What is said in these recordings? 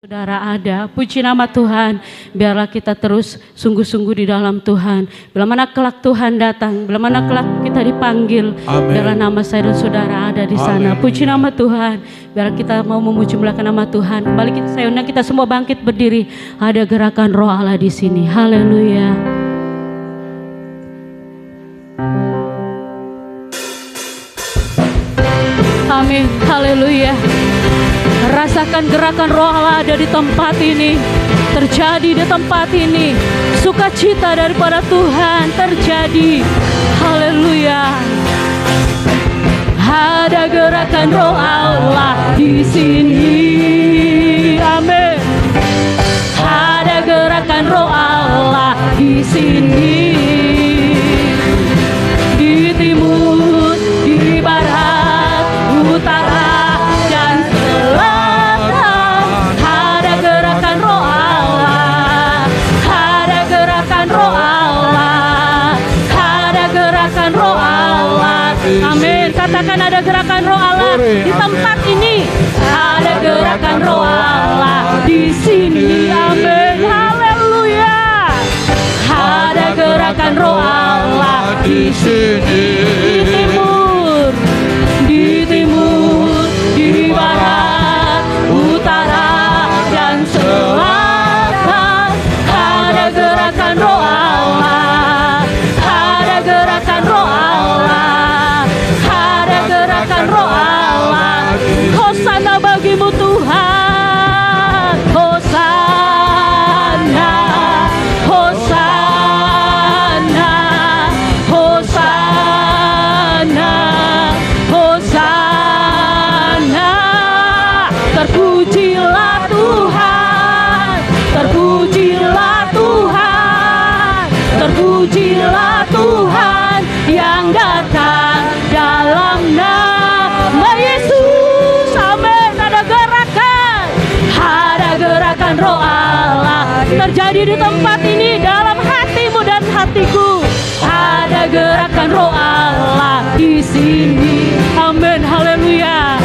Saudara ada, puji nama Tuhan. Biarlah kita terus sungguh-sungguh di dalam Tuhan. Bila mana kelak Tuhan datang, bila mana kelak kita dipanggil, biarlah nama saya dan saudara ada di sana. Puji nama Tuhan. Biarlah kita mau memuji mulakan nama Tuhan. Kembali saya undang kita semua bangkit berdiri. Ada gerakan Roh Allah di sini. Haleluya. Amin. Haleluya. Rasakan gerakan Roh Allah ada di tempat ini. Terjadi di tempat ini. Sukacita daripada Tuhan terjadi. Haleluya. Ada gerakan Roh Allah di sini. Amin. Ada gerakan Roh Allah di sini. Di timur, di barat, utara, amin. Katakan ada gerakan Roh Allah di tempat ini. Ada gerakan Roh Allah di sini. Amin. Haleluya. Ada gerakan Roh Allah di sini. Di timur, di barat, utara dan selatan. Ada gerakan Roh Allah. Ada gerakan Roh Allah. Roh Allah, Hosana bagimu Tuhan, Hosana, Hosana, Hosana, Hosana. Terpujilah Tuhan, terpujilah Tuhan, terpujilah Tuhan yang datang dalam nama Yesus. Amin. Ada gerakan Roh Allah terjadi di tempat ini, dalam hatimu dan hatiku. Ada gerakan Roh Allah di sini. Amin. Haleluya.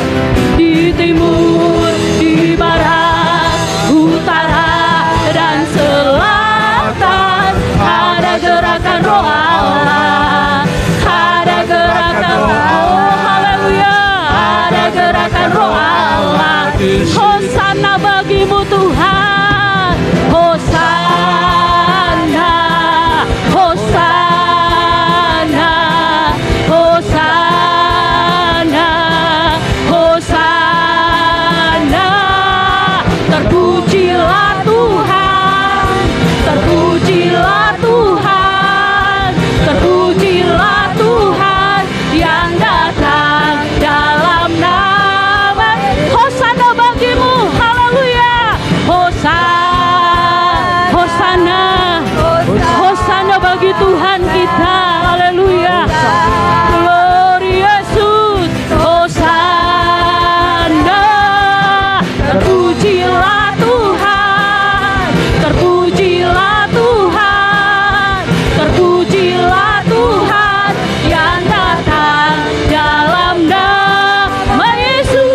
Di timur, di barat, utara dan selatan. Ada gerakan Roh Allah. Ada gerakan Roh Allah. Ada gerakan Roh Allah. Hosana bagimu Tuhan. Hosana, Hosana, Hosana, Hosana. Terpujilah Tuhan, terpujilah Tuhan, terpujilah Tuhan yang datang dalam nama. Hosana bagimu. Haleluya. Hosana, Hosana bagi Tuhan kita. Haleluya. Glory Yesus. Hosana. Terpujilah Tuhan, terpujilah Tuhan, terpujilah Tuhan yang datang dalam nama Yesus.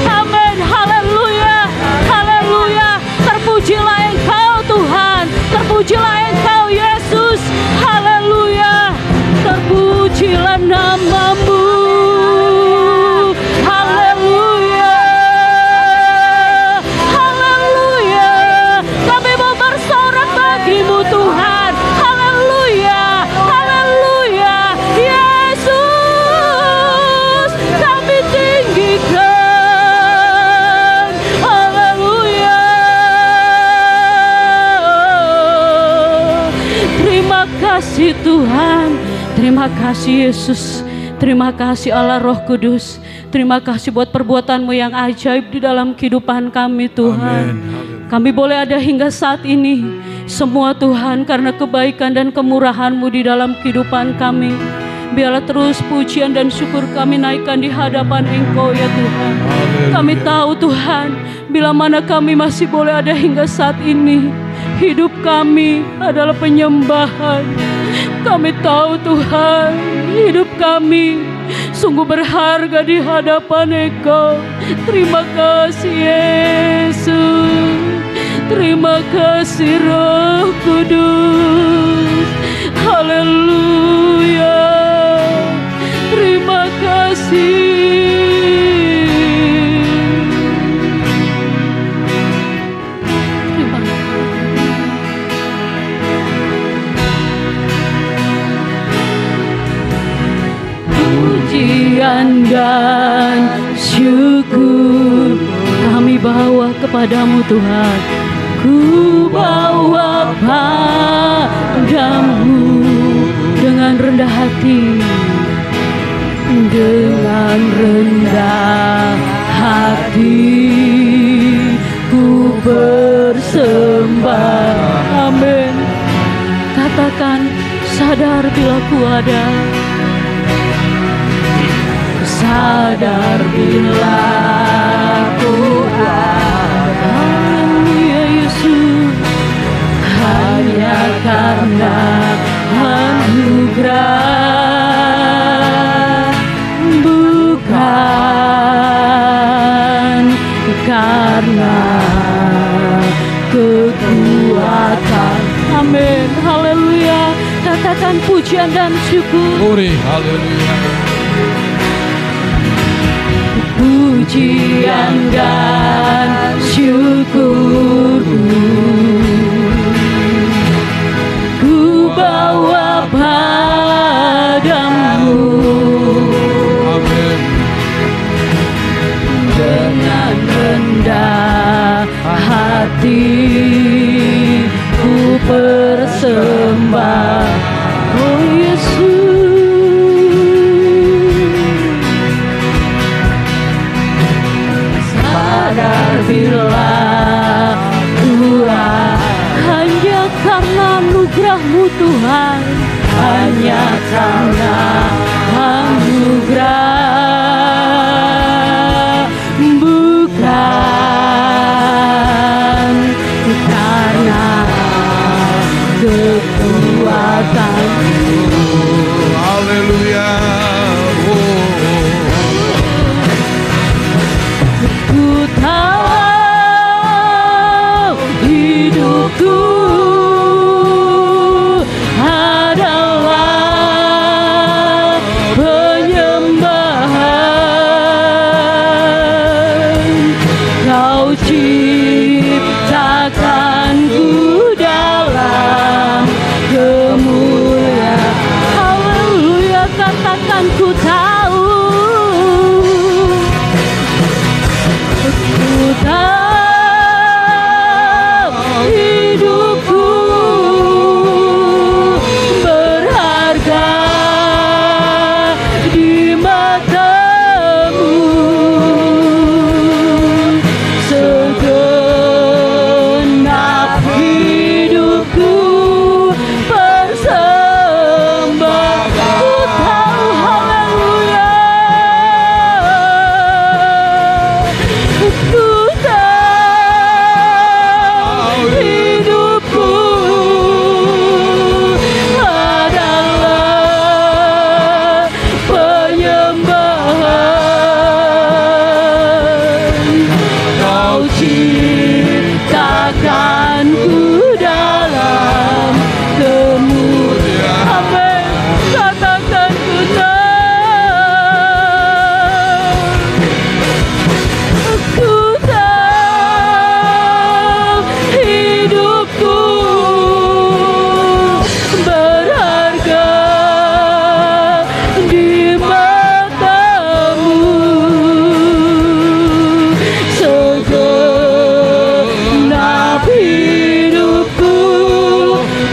Amin. Haleluya. Haleluya. Terpujilah Engkau Tuhan, terpujilah Engkau Yesus. Haleluya. Terpujilah namamu. Haleluya. Haleluya. Kami mau bersorak bagimu Tuhan. Haleluya. Haleluya. Yesus kami tinggikan. Haleluya. Terima kasih Tuhan. Terima kasih Yesus. Terima kasih Allah Roh Kudus. Terima kasih buat perbuatan-Mu yang ajaib di dalam kehidupan kami Tuhan. Kami boleh ada hingga saat ini. Semua Tuhan karena kebaikan dan kemurahan-Mu di dalam kehidupan kami. Biarlah terus pujian dan syukur kami naikkan di hadapan Engkau ya Tuhan. Kami tahu Tuhan, bila mana kami masih boleh ada hingga saat ini, hidup kami adalah penyembahan. Kami tahu Tuhan, hidup kami sungguh berharga di hadapan Engkau. Terima kasih Yesus, terima kasih Roh Kudus. Haleluya, terima kasih. Pujian dan syukur kami bawa kepadamu Tuhan. Ku bawa padamu dengan rendah hati, dengan rendah hati ku bersembah. Amin. Katakan, sadar bila ku ada, sadar bila ku ada, haleluya Yesus, hanya karena anugerah, bukan karena kekuatan. Amin, haleluya. Katakan pujian dan syukur. Haleluya. Pujian dan syukur ku bawa padamu. Amin. Dengan rendah hati ku persembah. Oh Yesus, bila Tuhan, hanya karena anugerah-Mu Tuhan, hanya karena anugerah, bukan karena kekuatan-Mu. Haleluya. Ku tahu hidupku adalah penyembahan. Kau ciptakanku dalam kemuliaan. Haleluya, katakan ku tahu. Ku tahu hidupku berharga di mata-Mu. Segenap hidupku persembah. Ku tahu, haleluya. Ku tahu hidupku adalah penyembahan. Kau ciptakanku dalam kemuliaan. Amin. Katakan ku tahu hidupku berharga di mata-Mu. Segenap hidupku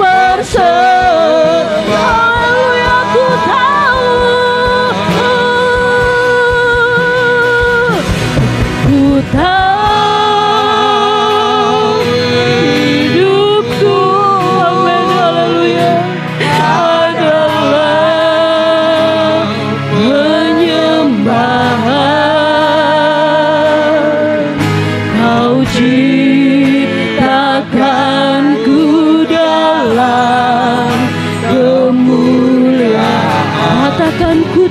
persembah. Haleluya, ku tahu. Ku tahu hidupku, amin, haleluya, adalah penyembahan. Kau ciptakanku dalam kemuliaan. Katakan ku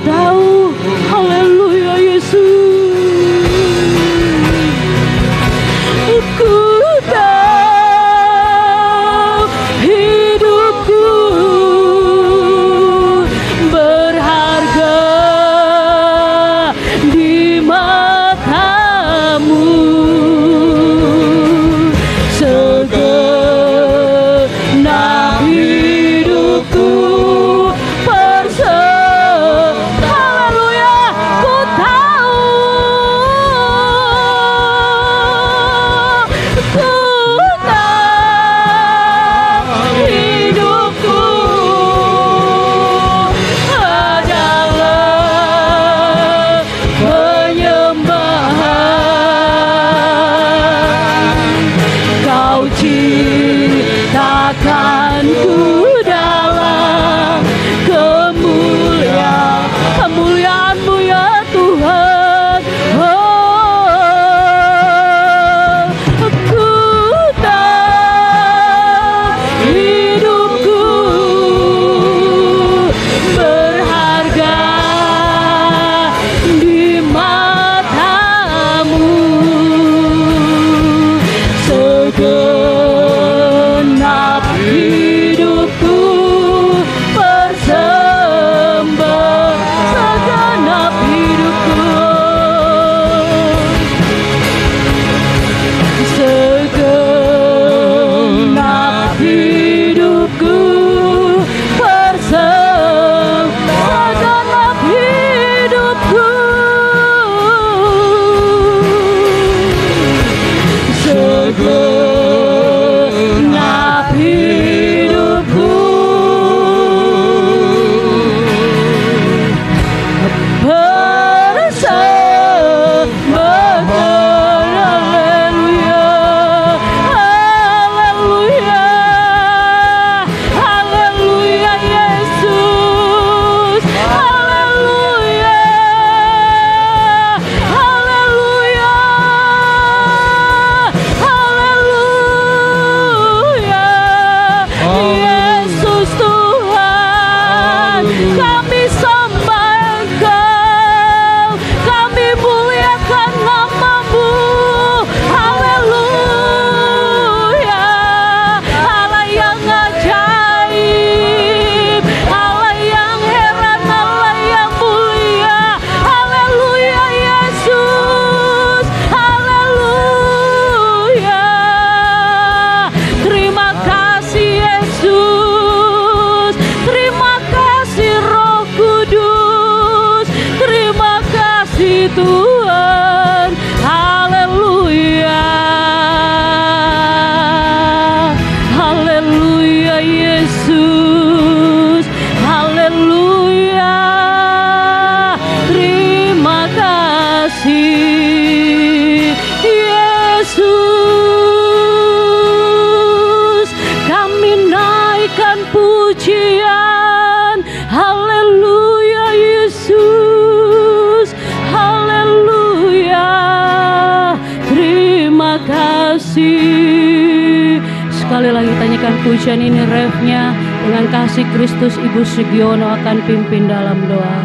kasih. Sekali lagi tanyakan pujian ini refnya. Dengan kasih Kristus Ibu Sugiono akan pimpin dalam doa.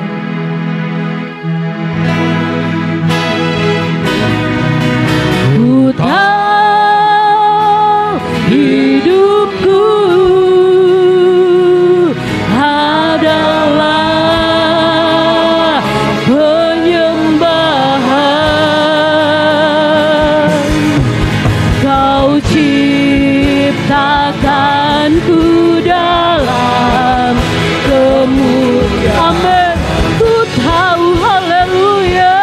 Ku tahu hidupku adalah penyembahan. Kau ciptakanku dalam kemuliaan. Amin. Ku tahu, haleluya.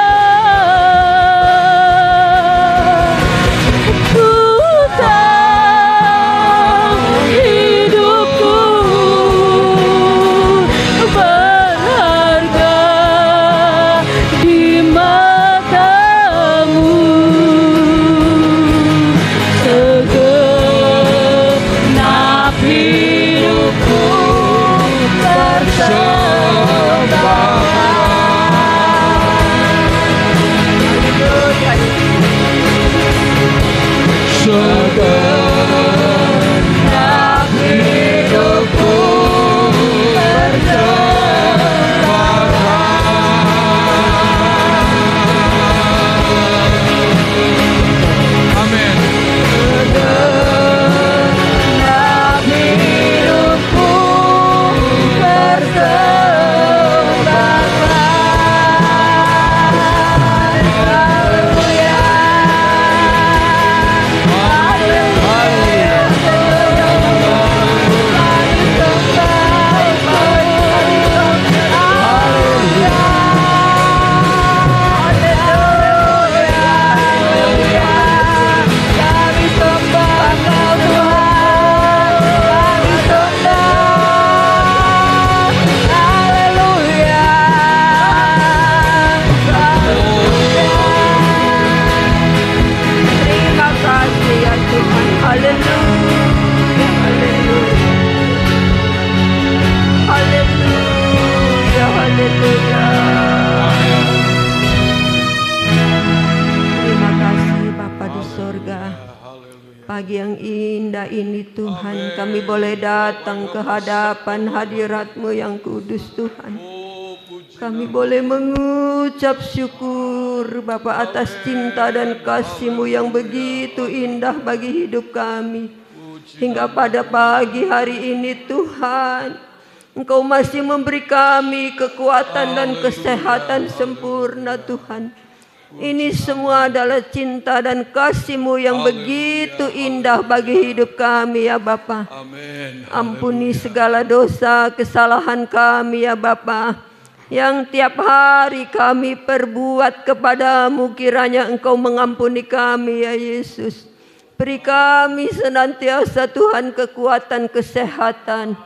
Ku tahu hidupku berharga di matamu. Segenap hidupku Segenap hidupku bersembahkan. Amin. Segenap hidupku bersembahkan. Haleluya. Terima kasih ya Tuhan. Haleluya, haleluya, haleluya, haleluya. Terima kasih Bapa di sorga. Pagi yang indah ini Tuhan, kami boleh datang ke hadapan hadirat-Mu yang kudus Tuhan. Kami boleh mengucap syukur Bapa atas cinta dan kasih-Mu yang begitu indah bagi hidup kami. Hingga pada pagi hari ini Tuhan, Engkau masih memberi kami kekuatan dan kesehatan sempurna Tuhan. Ini semua adalah cinta dan kasih-Mu yang begitu indah bagi hidup kami ya Bapa. Ampuni segala dosa kesalahan kami ya Bapa, yang tiap hari kami perbuat kepadamu. Kiranya Engkau mengampuni kami ya Yesus. Beri kami senantiasa Tuhan kekuatan kesehatan.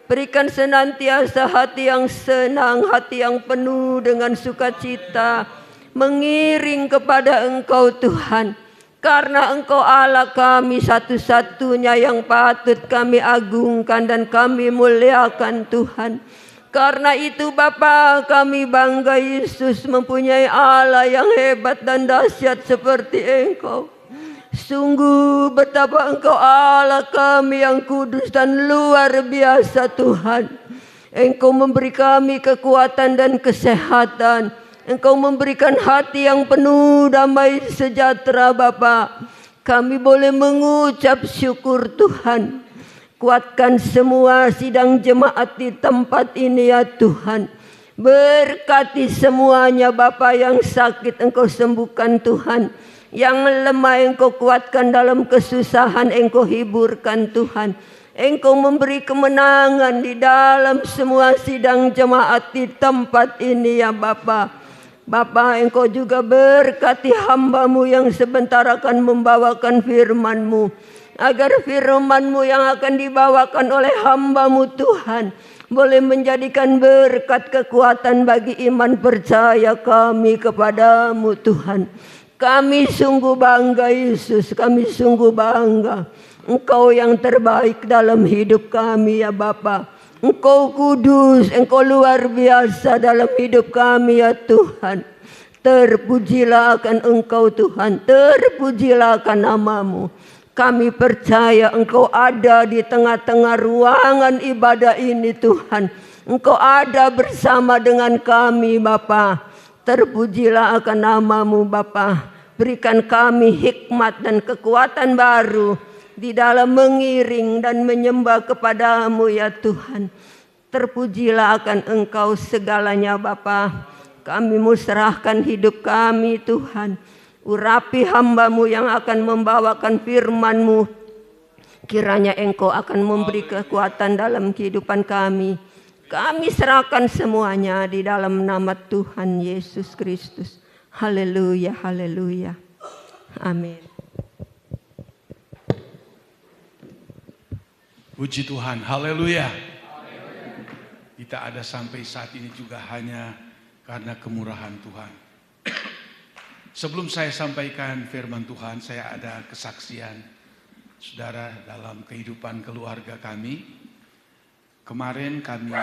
Berikan senantiasa hati yang senang, hati yang penuh dengan sukacita, mengiring kepada Engkau Tuhan. Karena Engkau Allah kami satu-satunya yang patut kami agungkan dan kami muliakan Tuhan. Karena itu Bapa, kami bangga Yesus mempunyai Allah yang hebat dan dahsyat seperti Engkau. Sungguh betapa Engkau Allah kami yang kudus dan luar biasa Tuhan. Engkau memberi kami kekuatan dan kesehatan. Engkau memberikan hati yang penuh damai sejahtera Bapa. Kami boleh mengucap syukur Tuhan. Kuatkan semua sidang jemaat di tempat ini ya Tuhan. Berkati semuanya Bapa, yang sakit Engkau sembuhkan Tuhan. Yang lemah Engkau kuatkan, dalam kesusahan Engkau hiburkan Tuhan. Engkau memberi kemenangan di dalam semua sidang jemaat di tempat ini ya Bapa. Bapa, Engkau juga berkati hamba-Mu yang sebentar akan membawakan firman-Mu. Agar firman-Mu yang akan dibawakan oleh hamba-Mu Tuhan boleh menjadikan berkat kekuatan bagi iman percaya kami kepadamu Tuhan. Kami sungguh bangga Yesus, kami sungguh bangga. Engkau yang terbaik dalam hidup kami ya Bapa. Engkau kudus, Engkau luar biasa dalam hidup kami ya Tuhan. Terpujilah akan Engkau Tuhan, terpujilah akan nama-Mu. Kami percaya Engkau ada di tengah-tengah ruangan ibadah ini Tuhan. Engkau ada bersama dengan kami Bapa. Terpujilah akan nama-Mu Bapa. Berikan kami hikmat dan kekuatan baru di dalam mengiring dan menyembah kepada-Mu ya Tuhan. Terpujilah akan Engkau segalanya Bapa. Kami serahkan hidup kami Tuhan. Urapi hamba-Mu yang akan membawakan firman-Mu. Kiranya Engkau akan memberi kekuatan dalam kehidupan kami. Kami serahkan semuanya di dalam nama Tuhan Yesus Kristus. Haleluya, haleluya. Amin. Puji Tuhan, haleluya. Kita ada sampai saat ini juga hanya karena kemurahan Tuhan. Sebelum saya sampaikan firman Tuhan, saya ada kesaksian saudara dalam kehidupan keluarga kami. Kemarin kami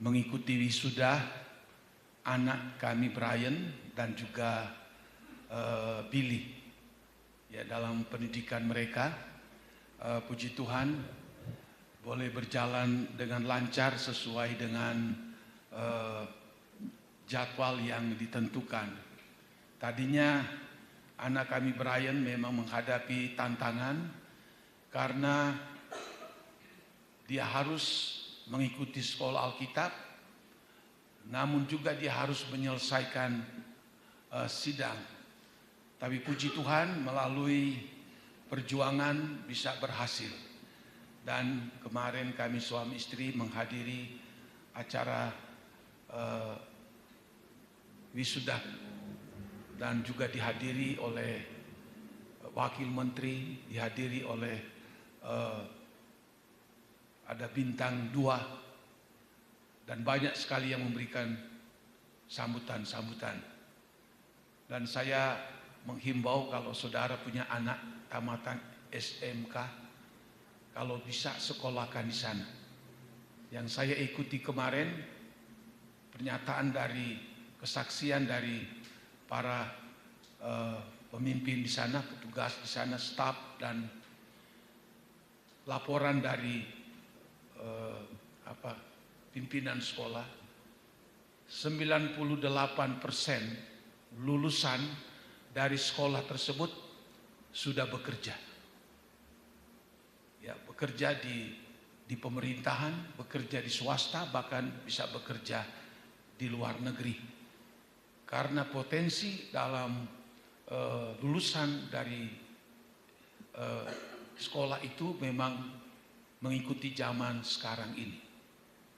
mengikuti wisuda anak kami Brian dan juga Billy ya, dalam pendidikan mereka. Puji Tuhan boleh berjalan dengan lancar sesuai dengan jadwal yang ditentukan. Tadinya anak kami Brian memang menghadapi tantangan karena dia harus mengikuti sekolah Alkitab, namun juga dia harus menyelesaikan sidang. Tapi puji Tuhan melalui perjuangan bisa berhasil. Dan kemarin kami suami istri menghadiri acara wisuda dan juga dihadiri oleh wakil menteri, dihadiri oleh ada bintang 2 dan banyak sekali yang memberikan sambutan-sambutan. Dan saya menghimbau kalau saudara punya anak tamatan SMK, kalau bisa sekolahkan di sana. Yang saya ikuti kemarin pernyataan dari kesaksian dari para pemimpin di sana, petugas di sana, staf, dan laporan dari pimpinan sekolah. 98% lulusan dari sekolah tersebut sudah bekerja. Ya, bekerja di pemerintahan, bekerja di swasta, bahkan bisa bekerja di luar negeri. Karena potensi dalam lulusan dari sekolah itu memang mengikuti zaman sekarang ini.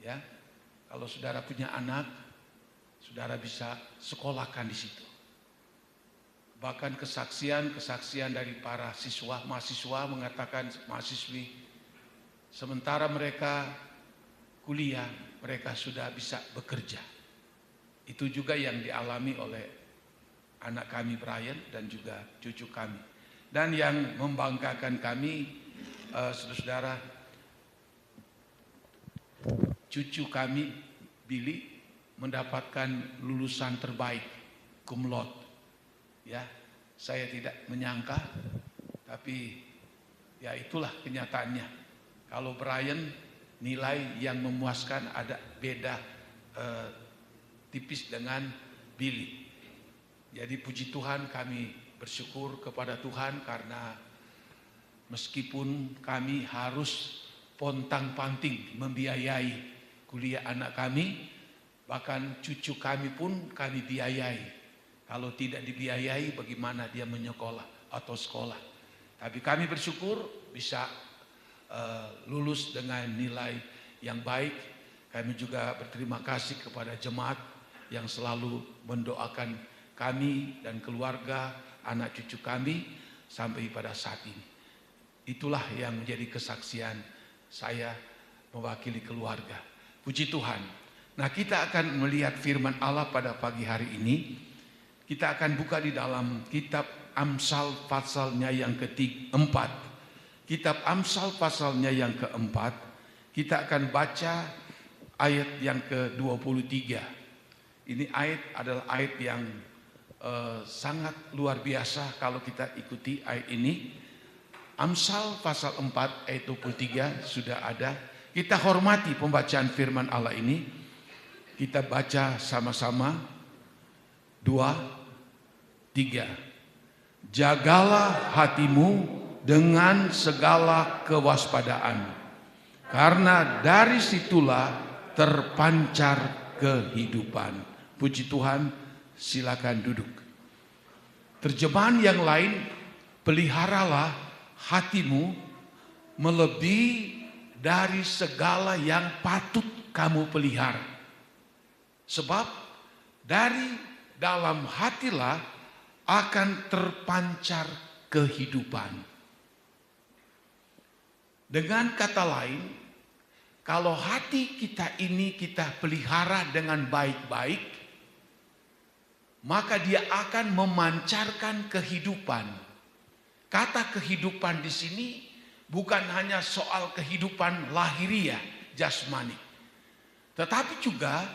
Ya, kalau saudara punya anak, saudara bisa sekolahkan di situ. Bahkan kesaksian dari para mahasiswa mengatakan, mahasiswi, sementara mereka kuliah, mereka sudah bisa bekerja. Itu juga yang dialami oleh anak kami Brian dan juga cucu kami. Dan yang membanggakan kami, saudara-saudara, cucu kami Billy mendapatkan lulusan terbaik, cum laude. Ya, saya tidak menyangka, tapi ya itulah kenyataannya. Kalau Brian nilai yang memuaskan ada beda tipis dengan Billy. Jadi puji Tuhan, kami bersyukur kepada Tuhan karena meskipun kami harus pontang-panting membiayai kuliah anak kami, bahkan cucu kami pun kami biayai. Kalau tidak dibiayai, bagaimana dia menyekolah atau sekolah. Tapi kami bersyukur bisa lulus dengan nilai yang baik. Kami juga berterima kasih kepada jemaat yang selalu mendoakan kami dan keluarga, anak cucu kami sampai pada saat ini. Itulah yang menjadi kesaksian saya mewakili keluarga. Puji Tuhan. Nah, kita akan melihat firman Allah pada pagi hari ini. Kita akan buka di dalam kitab Amsal pasalnya yang keempat. Kitab Amsal pasalnya yang keempat. Kita akan baca ayat yang ke-23. Ini ayat adalah ayat yang sangat luar biasa kalau kita ikuti ayat ini. Amsal pasal 4 ayat 23 sudah ada. Kita hormati pembacaan firman Allah ini. Kita baca sama-sama. 2, 3. Jagalah hatimu dengan segala kewaspadaan, karena dari situlah terpancar kehidupan. Puji Tuhan, silakan duduk. Terjemahan yang lain, peliharalah hatimu melebihi dari segala yang patut kamu pelihara. Sebab dari dalam hatilah akan terpancar kehidupan. Dengan kata lain, kalau hati kita ini kita pelihara dengan baik-baik, maka dia akan memancarkan kehidupan. Kata kehidupan di sini bukan hanya soal kehidupan lahiriah, jasmani, tetapi juga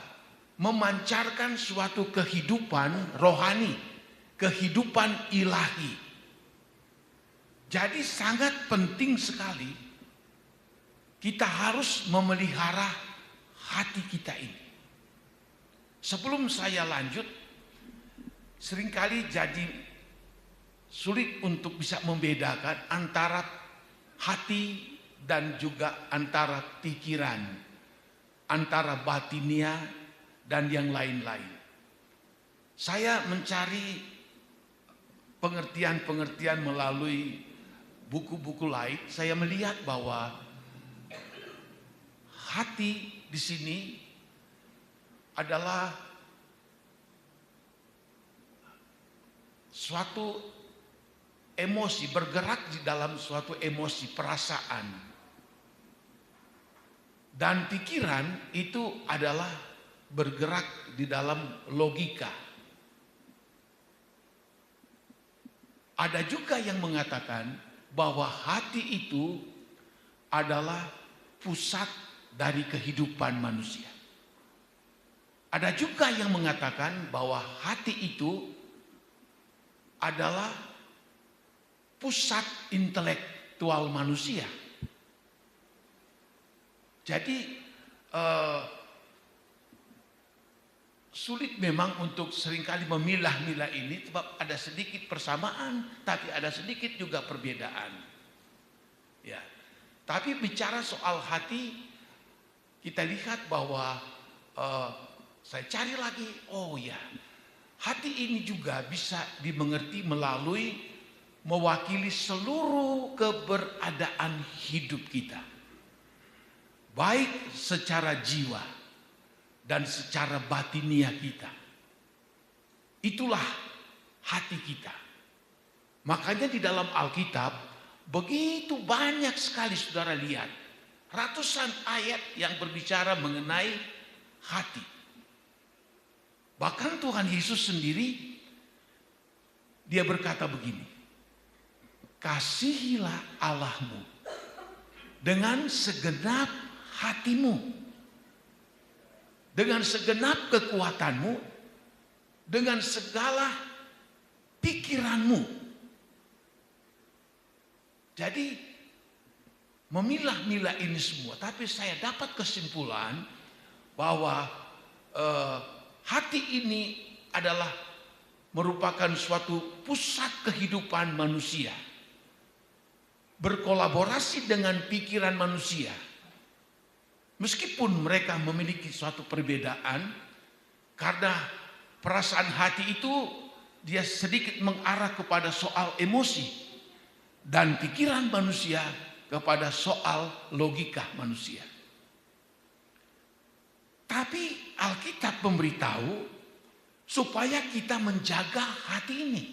memancarkan suatu kehidupan rohani, kehidupan ilahi. Jadi sangat penting sekali kita harus memelihara hati kita ini. Sebelum saya lanjut, seringkali jadi sulit untuk bisa membedakan antara hati dan juga antara pikiran, antara batinia dan yang lain-lain. Saya mencari pengertian-pengertian melalui buku-buku lain. Saya melihat bahwa hati di sini adalah suatu emosi, bergerak di dalam suatu emosi, perasaan. Dan pikiran itu adalah bergerak di dalam logika. Ada juga yang mengatakan bahwa hati itu adalah pusat dari kehidupan manusia. Ada juga yang mengatakan bahwa hati itu adalah pusat intelektual manusia. Jadi sulit memang untuk seringkali memilah-milah ini, sebab ada sedikit persamaan, tapi ada sedikit juga perbedaan. Ya, tapi bicara soal hati, kita lihat bahwa saya cari lagi, oh ya, hati ini juga bisa dimengerti melalui mewakili seluruh keberadaan hidup kita, baik secara jiwa dan secara batiniah kita. Itulah hati kita. Makanya di dalam Alkitab begitu banyak sekali saudara lihat ratusan ayat yang berbicara mengenai hati. Bahkan Tuhan Yesus sendiri dia berkata begini, kasihilah Allahmu dengan segenap hatimu, dengan segenap kekuatanmu, dengan segala pikiranmu. Jadi memilah-milah ini semua, tapi saya dapat kesimpulan bahwa hati ini adalah merupakan suatu pusat kehidupan manusia, berkolaborasi dengan pikiran manusia. Meskipun mereka memiliki suatu perbedaan, karena perasaan hati itu dia sedikit mengarah kepada soal emosi, dan pikiran manusia kepada soal logika manusia. Tapi Alkitab memberitahu supaya kita menjaga hati ini.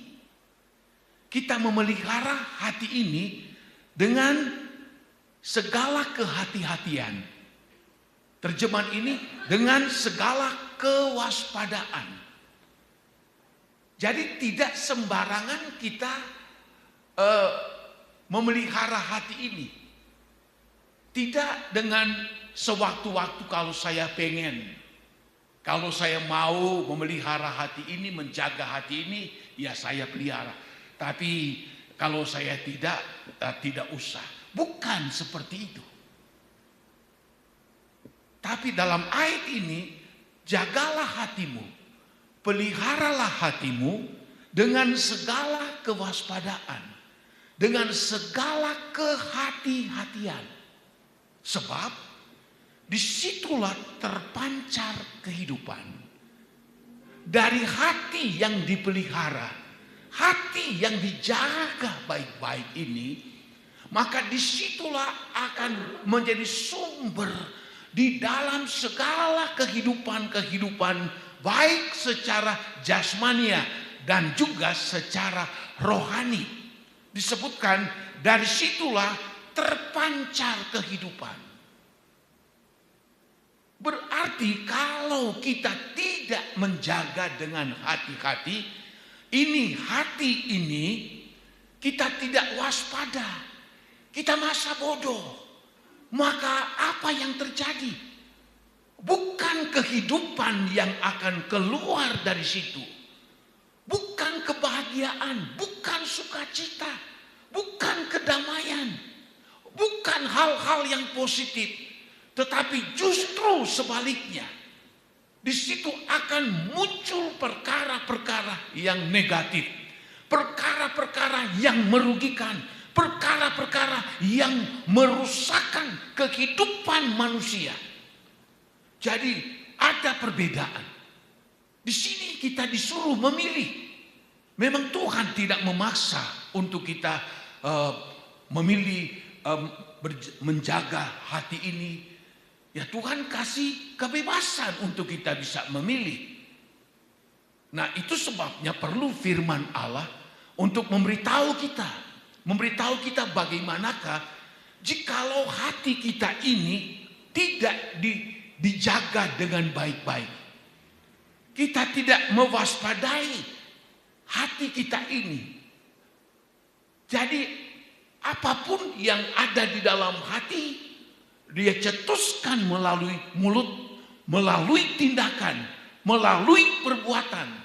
Kita memelihara hati ini dengan segala kehati-hatian. Terjemahan ini dengan segala kewaspadaan. Jadi tidak sembarangan kita memelihara hati ini. Tidak dengan sewaktu-waktu kalau saya pengen. Kalau saya mau memelihara hati ini, menjaga hati ini, ya saya pelihara. Tapi kalau saya tidak usah. Bukan seperti itu. Tapi dalam ayat ini, jagalah hatimu, peliharalah hatimu dengan segala kewaspadaan, dengan segala kehati-hatian. Sebab disitulah terpancar kehidupan. Dari hati yang dipelihara, hati yang dijaga baik-baik ini, maka disitulah akan menjadi sumber di dalam segala kehidupan baik secara jasmania dan juga secara rohani. Disebutkan dari situlah terpancar kehidupan. Berarti kalau kita tidak menjaga dengan hati-hati, hati ini kita tidak waspada, kita masa bodoh. Maka apa yang terjadi? Bukan kehidupan yang akan keluar dari situ. Bukan kebahagiaan, bukan sukacita, bukan kedamaian, bukan hal-hal yang positif. Tetapi justru sebaliknya. Di situ akan muncul perkara-perkara yang negatif. Perkara-perkara yang merugikan. Perkara-perkara yang merusakkan kehidupan manusia. Jadi ada perbedaan. Di sini kita disuruh memilih. Memang Tuhan tidak memaksa untuk kita memilih menjaga hati ini. Ya Tuhan kasih kebebasan untuk kita bisa memilih. Nah itu sebabnya perlu firman Allah untuk memberitahu kita bagaimanakah jikalau hati kita ini tidak dijaga dengan baik-baik. Kita tidak mewaspadai hati kita ini. Jadi apapun yang ada di dalam hati, dia cetuskan melalui mulut, melalui tindakan, melalui perbuatan.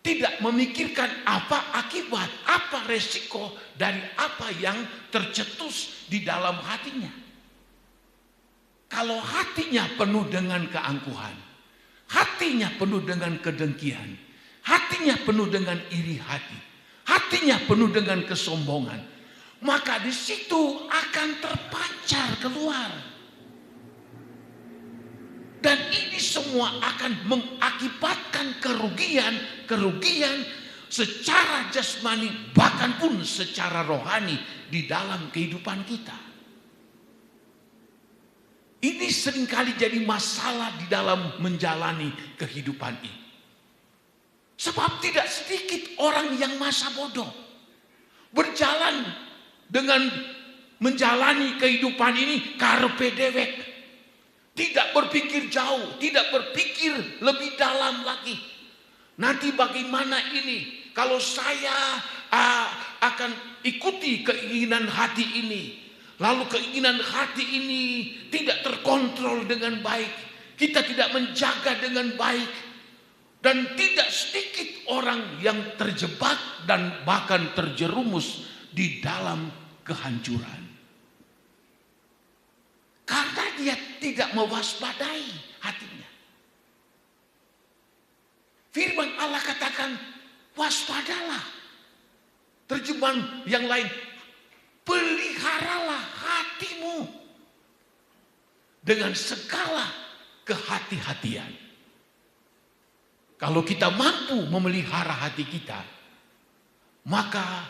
Tidak memikirkan apa akibat, apa resiko dari apa yang tercetus di dalam hatinya. Kalau hatinya penuh dengan keangkuhan, hatinya penuh dengan kedengkian, hatinya penuh dengan iri hati, hatinya penuh dengan kesombongan, maka di situ akan terpancar keluar. Dan ini semua akan mengakibatkan kerugian secara jasmani bahkan pun secara rohani di dalam kehidupan kita. Ini seringkali jadi masalah di dalam menjalani kehidupan ini. Sebab tidak sedikit orang yang masa bodoh berjalan dengan menjalani kehidupan ini carpe diem. Tidak berpikir jauh, tidak berpikir lebih dalam lagi. Nanti bagaimana ini kalau saya akan ikuti keinginan hati ini. Lalu keinginan hati ini tidak terkontrol dengan baik. Kita tidak menjaga dengan baik. Dan tidak sedikit orang yang terjebak dan bahkan terjerumus di dalam kehancuran. Karena dia tidak mewaspadai hatinya. Firman Allah katakan, waspadalah. Terjemahan yang lain, peliharalah hatimu dengan segala kehati-hatian. Kalau kita mampu memelihara hati kita, maka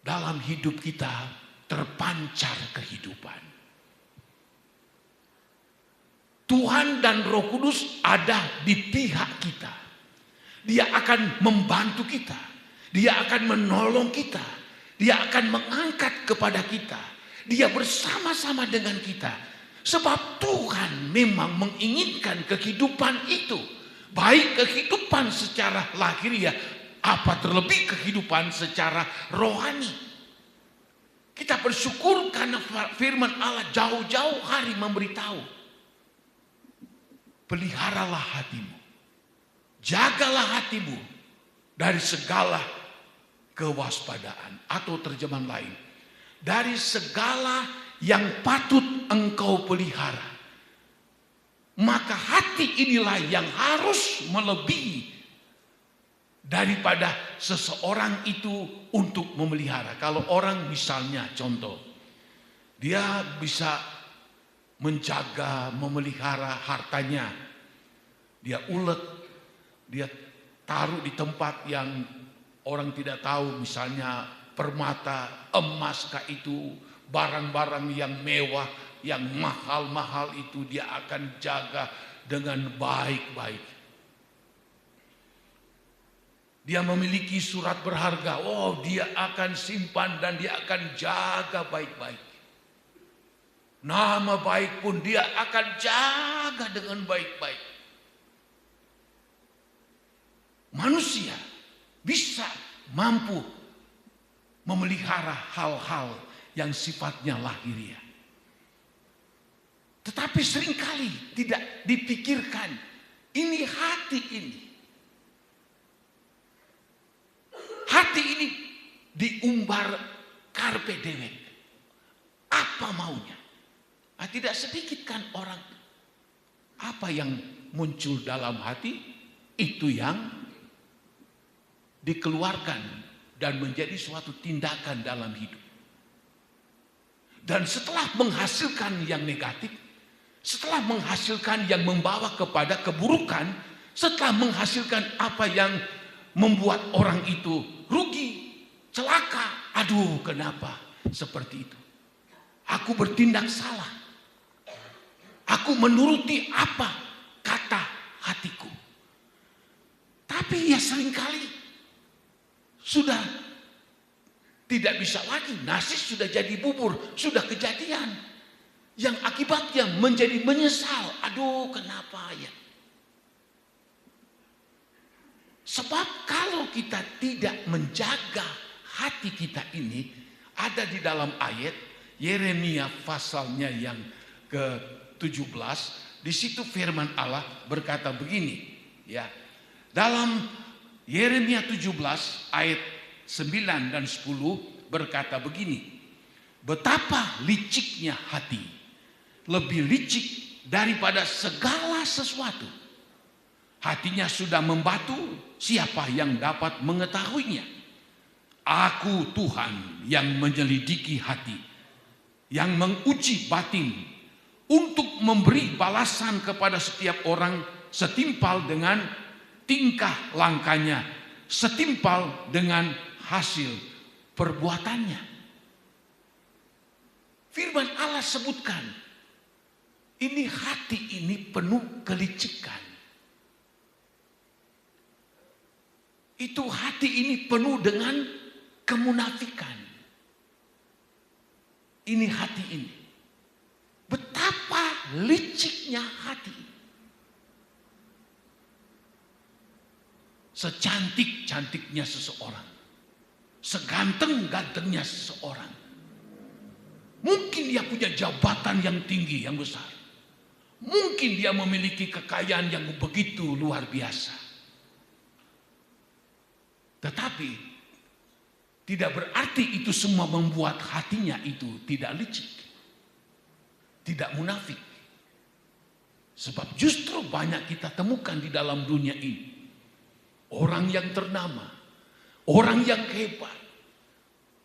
dalam hidup kita terpancar kehidupan. Tuhan dan Roh Kudus ada di pihak kita. Dia akan membantu kita. Dia akan menolong kita. Dia akan mengangkat kepada kita. Dia bersama-sama dengan kita. Sebab Tuhan memang menginginkan kehidupan itu. Baik kehidupan secara lahiriah, apa terlebih kehidupan secara rohani. Kita bersyukur karena firman Allah jauh-jauh hari memberitahu. peliharalah hatimu. Jagalah hatimu dari segala kewaspadaan, atau terjemahan lain, dari segala yang patut engkau pelihara. Maka hati inilah yang harus melebihi daripada seseorang itu untuk memelihara. Kalau orang misalnya contoh, dia bisa menjaga, memelihara hartanya. Dia ulet, dia taruh di tempat yang orang tidak tahu, misalnya permata, emas kah itu, barang-barang yang mewah, yang mahal-mahal itu dia akan jaga dengan baik-baik. Dia memiliki surat berharga, oh dia akan simpan dan dia akan jaga baik-baik. Nama baik pun dia akan jaga dengan baik-baik. Manusia bisa mampu memelihara hal-hal yang sifatnya lahiriah. Tetapi seringkali tidak dipikirkan, ini hati ini. Hati ini diumbar karpe dewek. Apa maunya? Tidak sedikit kan orang, apa yang muncul dalam hati, itu yang dikeluarkan dan menjadi suatu tindakan dalam hidup. Dan setelah menghasilkan yang negatif, setelah menghasilkan yang membawa kepada keburukan, setelah menghasilkan apa yang membuat orang itu rugi, celaka, aduh kenapa seperti itu? Aku bertindak salah. Aku menuruti apa kata hatiku. Tapi ya seringkali sudah tidak bisa lagi, nasi sudah jadi bubur, sudah kejadian. Yang akibatnya menjadi menyesal. Aduh kenapa ya? Sebab kalau kita tidak menjaga hati kita ini, ada di dalam ayat Yeremia pasalnya yang ke-17, di situ firman Allah berkata begini, ya. Dalam Yeremia 17 ayat 9 dan 10 berkata begini, betapa liciknya hati, lebih licik daripada segala sesuatu. Hatinya sudah membatu, siapa yang dapat mengetahuinya? Aku Tuhan yang menyelidiki hati, yang menguji batin, untuk memberi balasan kepada setiap orang setimpal dengan tingkah langkahnya, setimpal dengan hasil perbuatannya. Firman Allah sebutkan, ini hati ini penuh kelicikan. Itu hati ini penuh dengan kemunafikan. Ini hati ini. Betapa liciknya hati. Secantik-cantiknya seseorang, seganteng-gantengnya seseorang, mungkin dia punya jabatan yang tinggi, yang besar. Mungkin dia memiliki kekayaan yang begitu luar biasa. Tetapi tidak berarti itu semua membuat hatinya itu tidak licik, tidak munafik. Sebab justru banyak kita temukan di dalam dunia ini orang yang ternama, orang yang hebat,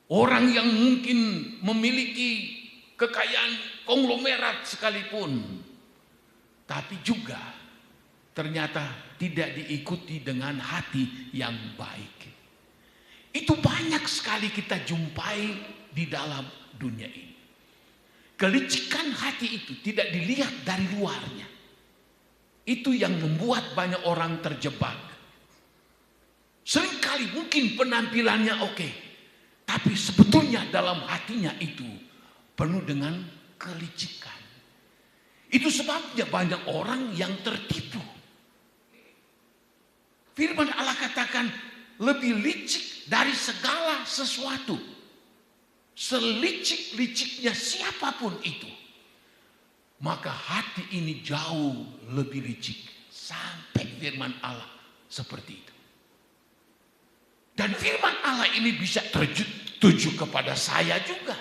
orang yang mungkin memiliki kekayaan konglomerat sekalipun, tapi juga ternyata tidak diikuti dengan hati yang baik. Itu banyak sekali kita jumpai di dalam dunia ini. Kelicikan hati itu tidak dilihat dari luarnya. Itu yang membuat banyak orang terjebak. Seringkali mungkin penampilannya oke, tapi sebetulnya dalam hatinya itu penuh dengan kelicikan. Itu sebabnya banyak orang yang tertipu. Firman Allah katakan lebih licik dari segala sesuatu. Selicik-liciknya siapapun itu, maka hati ini jauh lebih licik. Sampai firman Allah seperti itu. Dan firman Allah ini bisa tertuju kepada saya juga.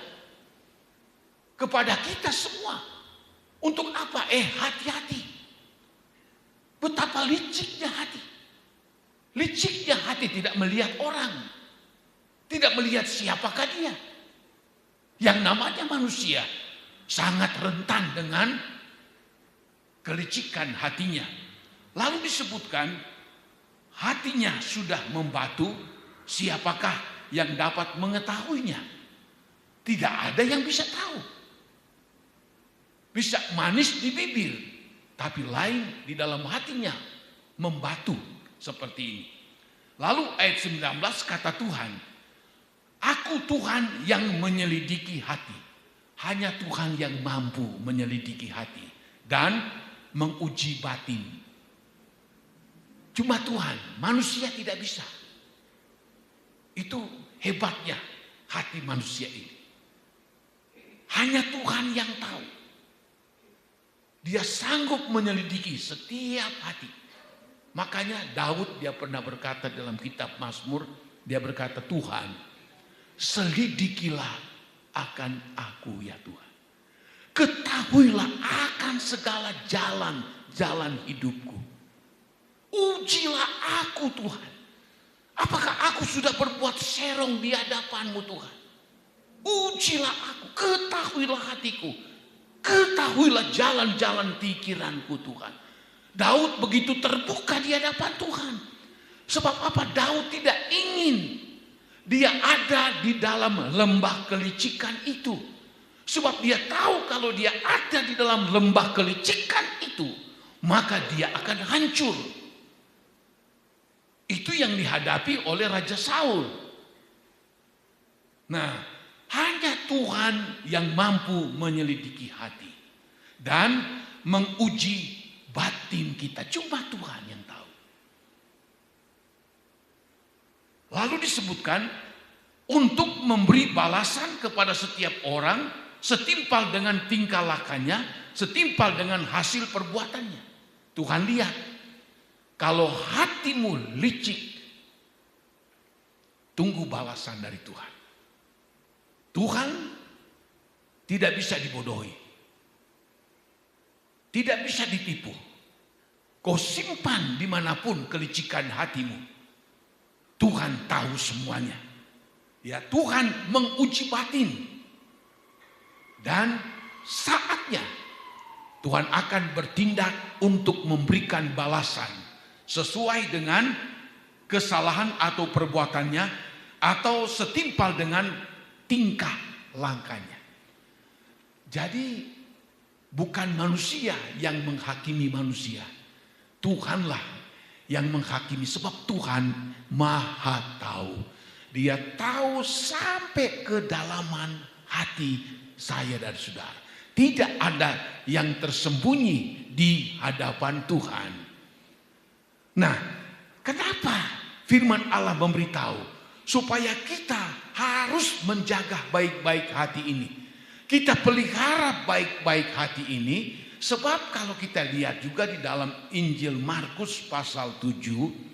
Kepada kita semua. Untuk apa? Hati-hati. Betapa liciknya hati. Liciknya hati tidak melihat orang. Tidak melihat siapakah dia. Yang namanya manusia sangat rentan dengan kelicikan hatinya. Lalu disebutkan hatinya sudah membatu, siapakah yang dapat mengetahuinya? Tidak ada yang bisa tahu. Bisa manis di bibir, tapi lain di dalam hatinya, membatu seperti ini. Lalu ayat 19 kata Tuhan, Aku Tuhan yang menyelidiki hati. Hanya Tuhan yang mampu menyelidiki hati dan menguji batin. Cuma Tuhan, manusia tidak bisa. Itu hebatnya hati manusia ini. Hanya Tuhan yang tahu. Dia sanggup menyelidiki setiap hati. Makanya Daud dia pernah berkata dalam kitab Mazmur, dia berkata, Tuhan, selidikilah akan aku ya Tuhan. Ketahuilah akan segala jalan-jalan hidupku. Ujilah aku Tuhan. Apakah aku sudah berbuat serong di hadapan-Mu Tuhan? Ujilah aku, ketahuilah hatiku. Ketahuilah jalan-jalan pikiranku Tuhan. Daud begitu terbuka di hadapan Tuhan. Sebab apa? Daud tidak ingin dia ada di dalam lembah kelicikan itu. Sebab dia tahu kalau dia ada di dalam lembah kelicikan itu, maka dia akan hancur. Itu yang dihadapi oleh Raja Saul. Nah, hanya Tuhan yang mampu menyelidiki hati dan menguji batin kita. Cuma Tuhan yang tahu. Lalu disebutkan untuk memberi balasan kepada setiap orang setimpal dengan tingkah lakunya, setimpal dengan hasil perbuatannya. Tuhan lihat, kalau hatimu licik, tunggu balasan dari Tuhan. Tuhan tidak bisa dibodohi. Tidak bisa ditipu. Kau simpan dimanapun kelicikan hatimu. Tuhan tahu semuanya. Ya, Tuhan menguji batin. Dan saatnya Tuhan akan bertindak untuk memberikan balasan sesuai dengan kesalahan atau perbuatannya atau setimpal dengan tingkah langkahnya. Jadi bukan manusia yang menghakimi manusia. Tuhanlah yang menghakimi sebab Tuhan Maha tahu. Dia tahu sampai kedalaman hati saya dan saudara. Tidak ada yang tersembunyi di hadapan Tuhan. Nah, kenapa firman Allah memberitahu? Supaya kita harus menjaga baik-baik hati ini. Kita pelihara baik-baik hati ini. Sebab kalau kita lihat juga di dalam Injil Markus pasal 7.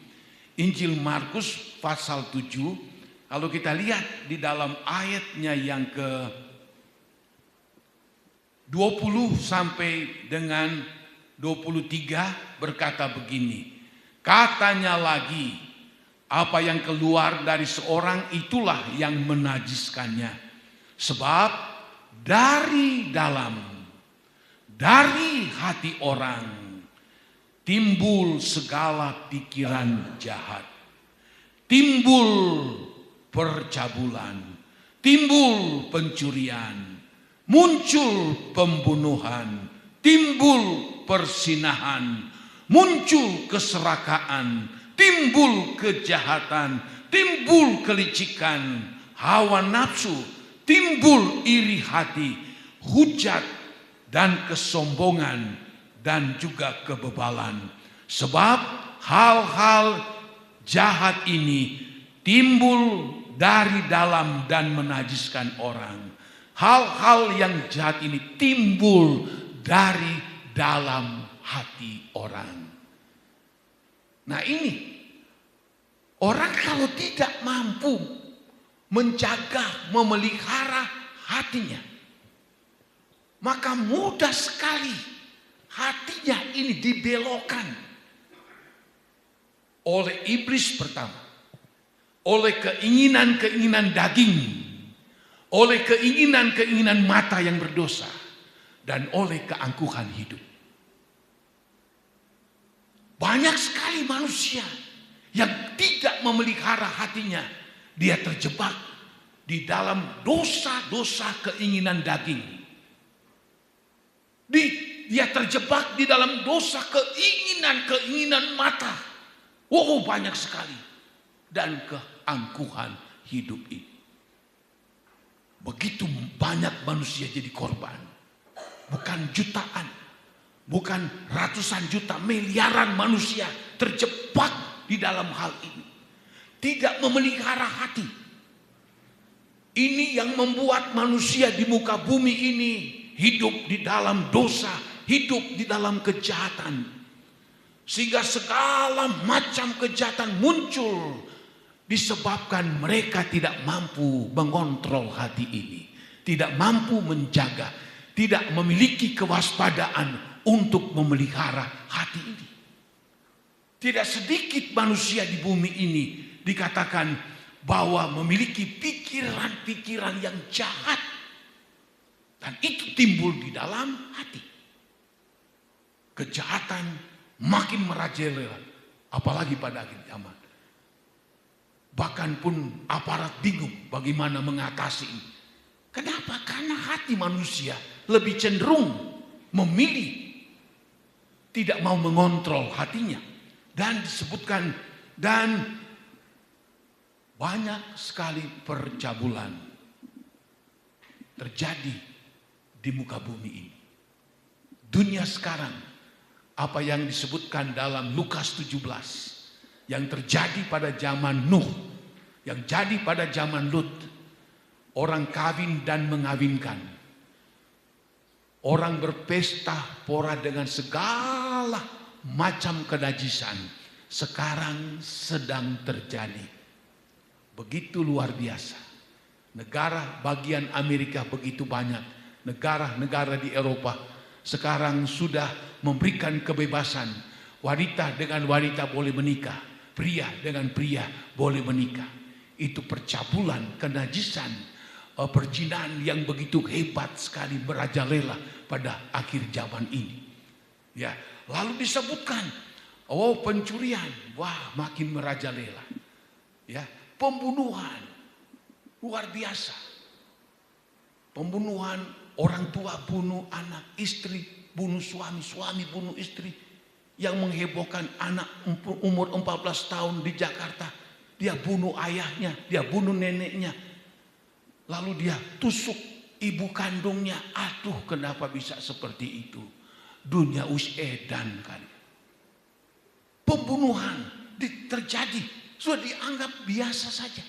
Injil Markus pasal 7. Kalau kita lihat di dalam ayatnya yang ke 20 sampai dengan 23 berkata begini. Katanya lagi, apa yang keluar dari seorang itulah yang menajiskannya. Sebab dari dalam, dari hati orang timbul segala pikiran jahat. Timbul percabulan, timbul pencurian, muncul pembunuhan, timbul persinahan, muncul keserakaan, timbul kejahatan, timbul kelicikan, hawa nafsu, timbul iri hati, hujat dan kesombongan dan juga kebebalan. Sebab hal-hal jahat ini timbul dari dalam dan menajiskan orang. Hal-hal yang jahat ini timbul dari dalam hati orang. Nah ini, orang kalau tidak mampu menjaga, memelihara hatinya, maka mudah sekali hatinya ini dibelokkan oleh iblis pertama, oleh keinginan-keinginan daging, oleh keinginan-keinginan mata yang berdosa, dan oleh keangkuhan hidup. Banyak sekali manusia yang tidak memelihara hatinya. Dia terjebak di dalam dosa-dosa keinginan daging. Dia terjebak di dalam dosa keinginan-keinginan mata. Wow, banyak sekali. Dan keangkuhan hidup ini. Begitu banyak manusia jadi korban. Bukan jutaan, bukan ratusan juta, miliaran manusia terjebak di dalam hal ini. Tidak memelihara hati. Ini yang membuat manusia di muka bumi ini hidup di dalam dosa, hidup di dalam kejahatan. Sehingga segala macam kejahatan muncul disebabkan mereka tidak mampu mengontrol hati ini. Tidak mampu menjaga, tidak memiliki kewaspadaan untuk memelihara hati ini. Tidak sedikit manusia di bumi ini dikatakan bahwa memiliki pikiran-pikiran yang jahat. Dan itu timbul di dalam hati. Kejahatan makin merajalela, apalagi pada akhir zaman. Bahkan pun aparat bingung bagaimana mengatasi ini. Kenapa? Karena hati manusia lebih cenderung memilih, tidak mau mengontrol hatinya. Dan disebutkan, dan banyak sekali percabulan terjadi di muka bumi ini. Dunia sekarang, apa yang disebutkan dalam Lukas 17, yang terjadi pada zaman Nuh, yang jadi pada zaman Lut, orang kawin dan mengawinkan, orang berpesta pora dengan segala macam kenajisan, sekarang sedang terjadi. Begitu luar biasa. Negara bagian Amerika begitu banyak. Negara-negara di Eropa sekarang sudah memberikan kebebasan. Wanita dengan wanita boleh menikah. Pria dengan pria boleh menikah. Itu percabulan, kenajisan, perzinahan yang begitu hebat sekali merajalela pada akhir zaman ini. Ya, lalu disebutkan, oh pencurian, wah makin merajalela. Ya, pembunuhan luar biasa. Pembunuhan, orang tua bunuh anak, istri bunuh suami, suami bunuh istri. Yang menghebohkan anak umur 14 tahun di Jakarta, dia bunuh ayahnya, dia bunuh neneknya. Lalu dia tusuk ibu kandungnya. Aduh, kenapa bisa seperti itu? Dunia edan kan. Pembunuhan terjadi, sudah dianggap biasa saja.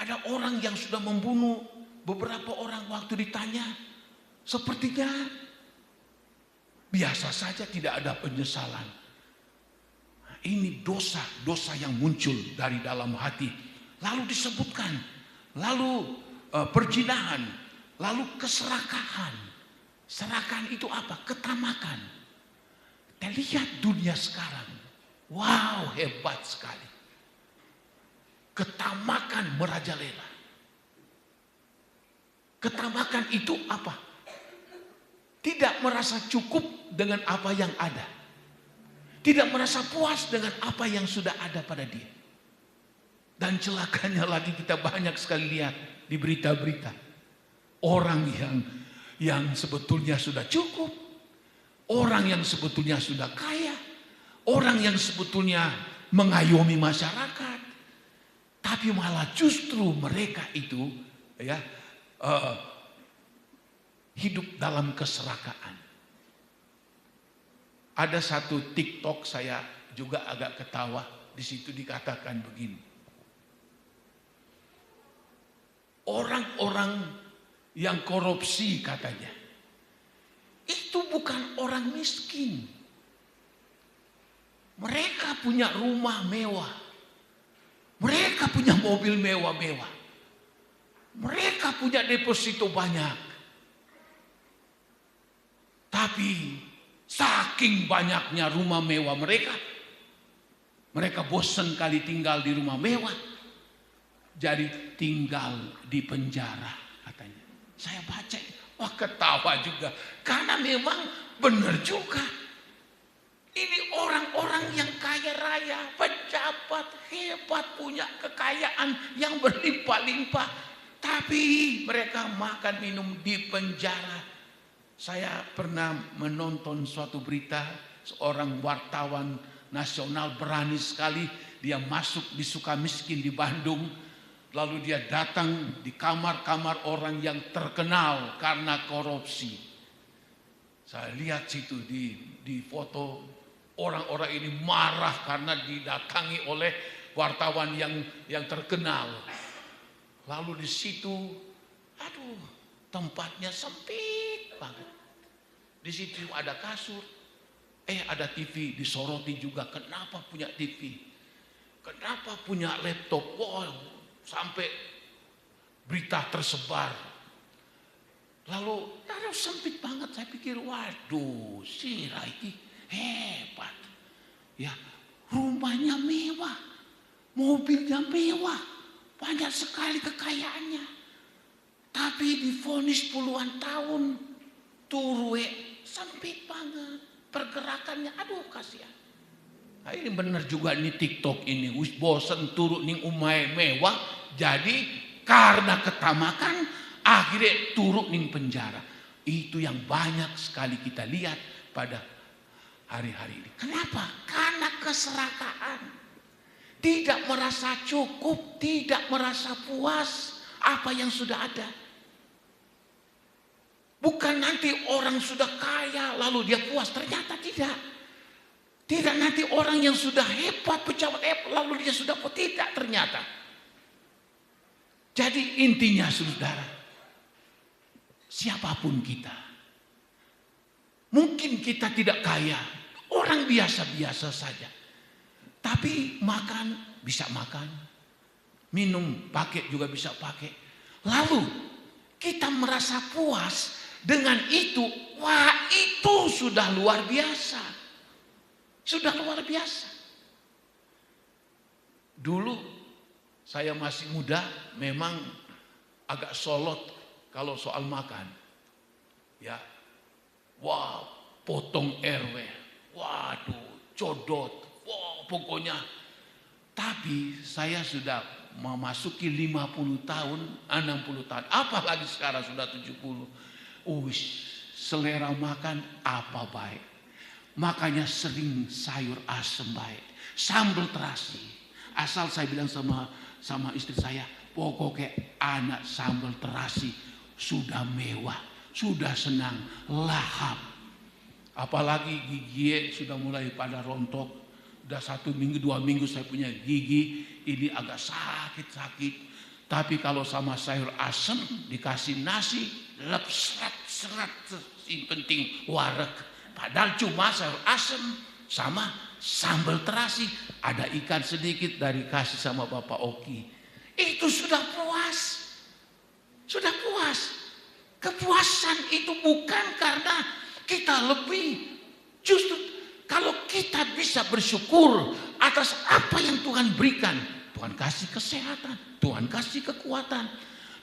Ada orang yang sudah membunuh beberapa orang, waktu ditanya, sepertinya biasa saja, tidak ada penyesalan. Nah, ini dosa yang muncul dari dalam hati. Lalu disebutkan, lalu perzinahan, lalu keserakahan. Serakahan itu apa? Ketamakan. Kita lihat dunia sekarang. Wow, hebat sekali. Ketamakan merajalela. Ketamakan itu apa? Tidak merasa cukup dengan apa yang ada. Tidak merasa puas dengan apa yang sudah ada pada dia. Dan celakanya lagi kita banyak sekali lihat di berita-berita. Orang yang sebetulnya sudah cukup. Orang yang sebetulnya sudah kaya. Orang yang sebetulnya mengayomi masyarakat. Tapi malah justru mereka itu ya hidup dalam keserakaan. Ada satu TikTok saya juga agak ketawa. Di situ dikatakan begini. Orang-orang yang korupsi katanya. orang miskin. Mereka punya rumah mewah. Mereka punya mobil mewah-mewah. Mereka punya deposito banyak. Tapi saking banyaknya rumah mewah mereka bosan kali tinggal di rumah mewah. Jadi tinggal di penjara katanya. Saya baca, wah ketawa juga. Karena memang benar juga. Ini orang-orang yang kaya raya, pejabat, hebat, punya kekayaan yang berlimpah-limpah. Tapi mereka makan minum di penjara. Saya pernah menonton suatu berita, seorang wartawan nasional berani sekali. Dia masuk di Sukamiskin di Bandung. Lalu dia datang di kamar-kamar orang yang terkenal karena korupsi. Saya lihat situ di foto. Orang-orang ini marah karena didatangi oleh wartawan yang terkenal. Lalu di situ, aduh, tempatnya sempit banget. Di situ ada kasur, ada TV, disoroti juga. Kenapa punya TV? Kenapa punya laptop? Wow, sampai berita tersebar. Lalu, aduh, sempit banget. Saya pikir, waduh, si Raiki hebat. Ya, rumahnya mewah, mobilnya mewah, banyak sekali kekayaannya. Tapi divonis puluhan tahun, turwe sempit banget, pergerakannya, aduh kasihan. Nah, ini benar juga nih TikTok ini, wis bosen turun ning umay mewah, jadi karena ketamakan akhirnya turun ning penjara. Itu yang banyak sekali kita lihat pada hari-hari ini. Kenapa? Karena keserakaan. Tidak merasa cukup, tidak merasa puas apa yang sudah ada. Bukan nanti orang sudah kaya lalu dia puas, ternyata tidak. Tidak nanti orang yang sudah hebat, pejabat hebat lalu dia sudah puas, tidak ternyata. Jadi intinya saudara, siapapun kita, mungkin kita tidak kaya, orang biasa-biasa saja. Tapi makan bisa makan, minum pakai juga bisa pakai. Lalu kita merasa puas dengan itu, wah itu sudah luar biasa. Sudah luar biasa. Dulu saya masih muda, memang agak solot kalau soal makan. Ya, wow, potong RW, waduh, codot, wow, pokoknya. Tapi saya sudah memasuki 50 tahun, 60 tahun, apalagi sekarang sudah 70. Selera makan apa baik. Makanya sering sayur asem baik, sambal terasi. Asal saya bilang sama istri saya, pokoknya anak sambal terasi sudah mewah, sudah senang, lahap. Apalagi gigi sudah mulai pada rontok. Udah 1 minggu, 2 minggu saya punya gigi ini agak sakit-sakit. Tapi kalau sama sayur asem dikasih nasi, lep serat, yang penting warek. Padahal cuma sayur asem sama sambal terasi. Ada ikan sedikit dari kasih sama Bapak Oki. Itu sudah puas. Sudah puas. Kepuasan itu bukan karena kita lebih. Justru kalau kita bisa bersyukur atas apa yang Tuhan berikan. Tuhan kasih kesehatan. Tuhan kasih kekuatan.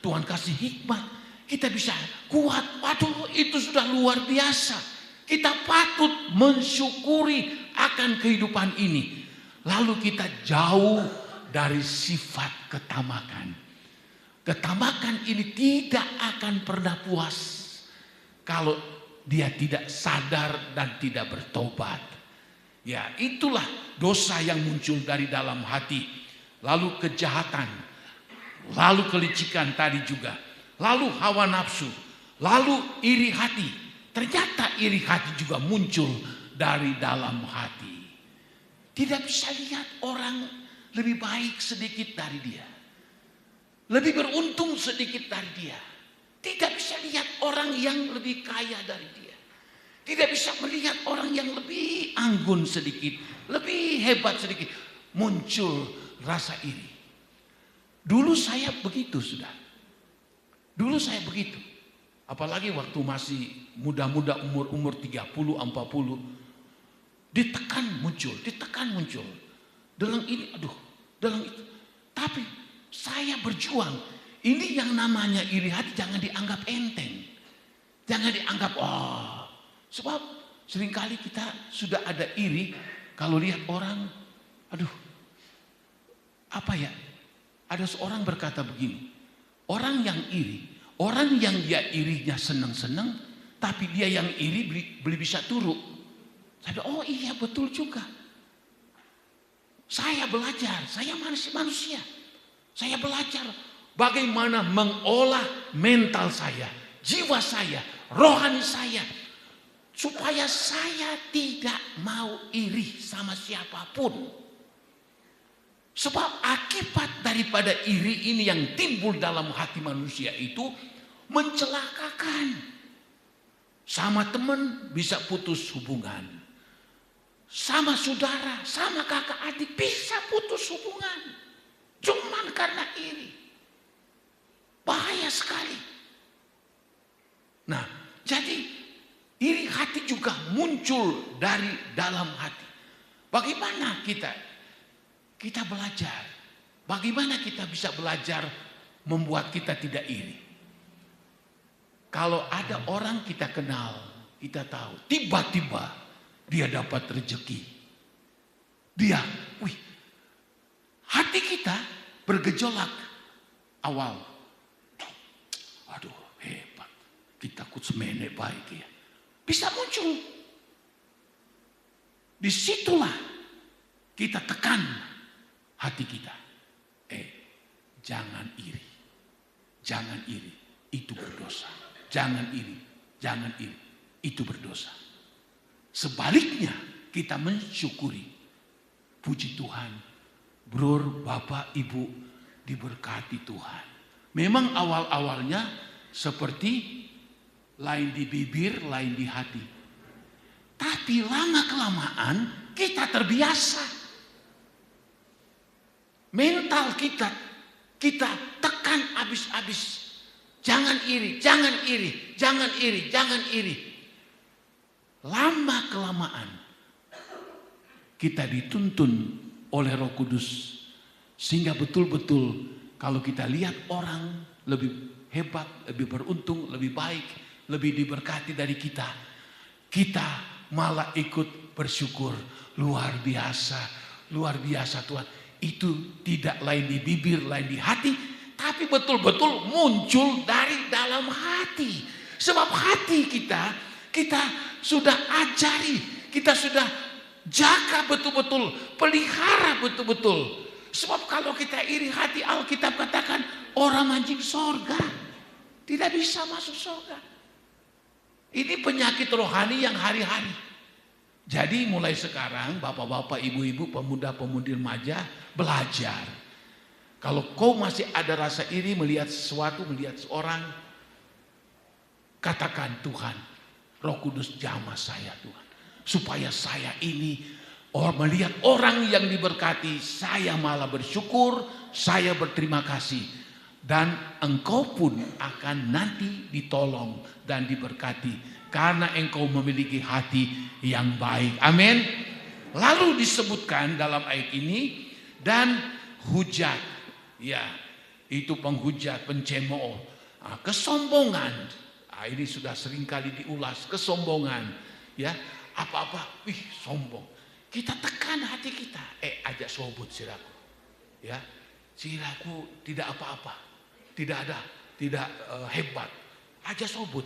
Tuhan kasih hikmat. Kita bisa kuat. Waduh, itu sudah luar biasa. Kita patut mensyukuri akan kehidupan ini. Lalu kita jauh dari sifat ketamakan. Ketamakan ini tidak akan pernah puas kalau dia tidak sadar dan tidak bertobat. Ya, itulah dosa yang muncul dari dalam hati. Lalu kejahatan, lalu kelicikan tadi juga, lalu hawa nafsu, lalu iri hati. Ternyata iri hati juga muncul dari dalam hati. Tidak bisa lihat orang lebih baik sedikit dari dia. Lebih beruntung sedikit dari dia. Tidak bisa lihat orang yang lebih kaya dari dia. Tidak bisa melihat orang yang lebih anggun sedikit, lebih hebat sedikit. Muncul rasa iri. Dulu saya begitu sudah. Dulu saya begitu. Apalagi waktu masih muda-muda umur 30, 40. Ditekan muncul. Dalam ini, dalam itu. Tapi saya berjuang. Ini yang namanya iri hati jangan dianggap enteng. Jangan dianggap, sebab seringkali kita sudah ada iri kalau lihat orang, ada seorang berkata begini, orang yang iri, orang yang dia irinya senang-senang, tapi dia yang iri beli bisa turuk. Saya bilang, oh iya betul juga. Saya belajar, saya manusia. Saya belajar bagaimana mengolah mental saya, jiwa saya, rohani saya. Supaya saya tidak mau iri sama siapapun. Sebab akibat daripada iri ini yang timbul dalam hati manusia itu mencelakakan. Sama teman bisa putus hubungan. Sama saudara, sama kakak adik bisa putus hubungan. Cuman karena iri. Bahaya sekali. Nah, jadi iri hati juga muncul dari dalam hati. Bagaimana kita belajar? Bagaimana kita bisa belajar membuat kita tidak iri? Kalau ada orang kita kenal, kita tahu, tiba-tiba dia dapat rezeki. Hati kita bergejolak awal. Aduh, hebat. Kita kutsmene baik ya. Bisa muncul. Disitulah kita tekan hati kita. Jangan iri. Jangan iri. Itu berdosa. Jangan iri. Jangan iri. Itu berdosa. Sebaliknya kita mensyukuri. Puji Tuhan. Bror, bapak, ibu diberkati Tuhan. Memang awal-awalnya seperti lain di bibir, lain di hati. Tapi lama-kelamaan kita terbiasa. Mental kita tekan habis-habis. Jangan iri, jangan iri, jangan iri, jangan iri. Lama-kelamaan kita dituntun oleh Roh Kudus. Sehingga betul-betul kalau kita lihat orang lebih hebat, lebih beruntung, lebih baik, lebih diberkati dari kita. Kita malah ikut bersyukur. Luar biasa Tuhan. Itu tidak lain di bibir, lain di hati. Tapi betul-betul muncul dari dalam hati. Sebab hati kita sudah ajari. Kita sudah jaga betul-betul. Pelihara betul-betul. Sebab kalau kita iri hati, Alkitab katakan orang mancing sorga. Tidak bisa masuk sorga. Ini penyakit rohani yang hari-hari. Jadi mulai sekarang bapak-bapak, ibu-ibu, pemuda-pemudi remaja belajar. Kalau kau masih ada rasa iri melihat sesuatu, melihat seorang, katakan Tuhan, Roh Kudus jamah saya Tuhan. Supaya saya ini melihat orang yang diberkati, saya malah bersyukur, saya berterima kasih. Dan engkau pun akan nanti ditolong dan diberkati karena engkau memiliki hati yang baik. Amin. Lalu disebutkan dalam ayat ini dan hujat, ya itu penghujat, pencemooh, kesombongan. Ini sudah sering kali diulas, kesombongan, ya apa-apa, sombong. Kita tekan hati kita, ajak sobut siraku, ya siraku tidak apa-apa. Tidak hebat. Aja sobut.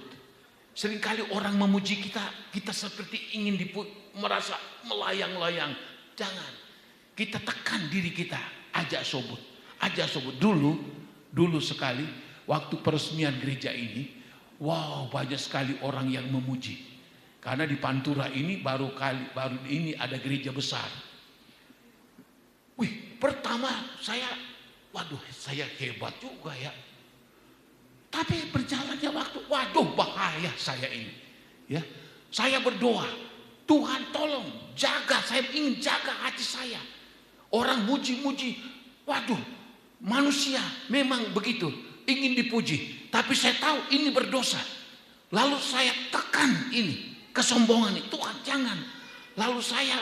Seringkali orang memuji kita seperti ingin merasa melayang-layang. Jangan. Kita tekan diri kita. Aja sobut. Dulu sekali waktu peresmian gereja ini, wow, banyak sekali orang yang memuji. Karena di Pantura ini baru ini ada gereja besar. Pertama saya hebat juga ya. Tapi berjalannya waktu, bahaya saya ini. Ya, Saya berdoa, Tuhan tolong jaga, saya ingin jaga hati saya. Orang muji-muji, waduh, manusia memang begitu, ingin dipuji. Tapi saya tahu ini berdosa. Lalu saya tekan ini, kesombongan ini, Tuhan jangan. Lalu saya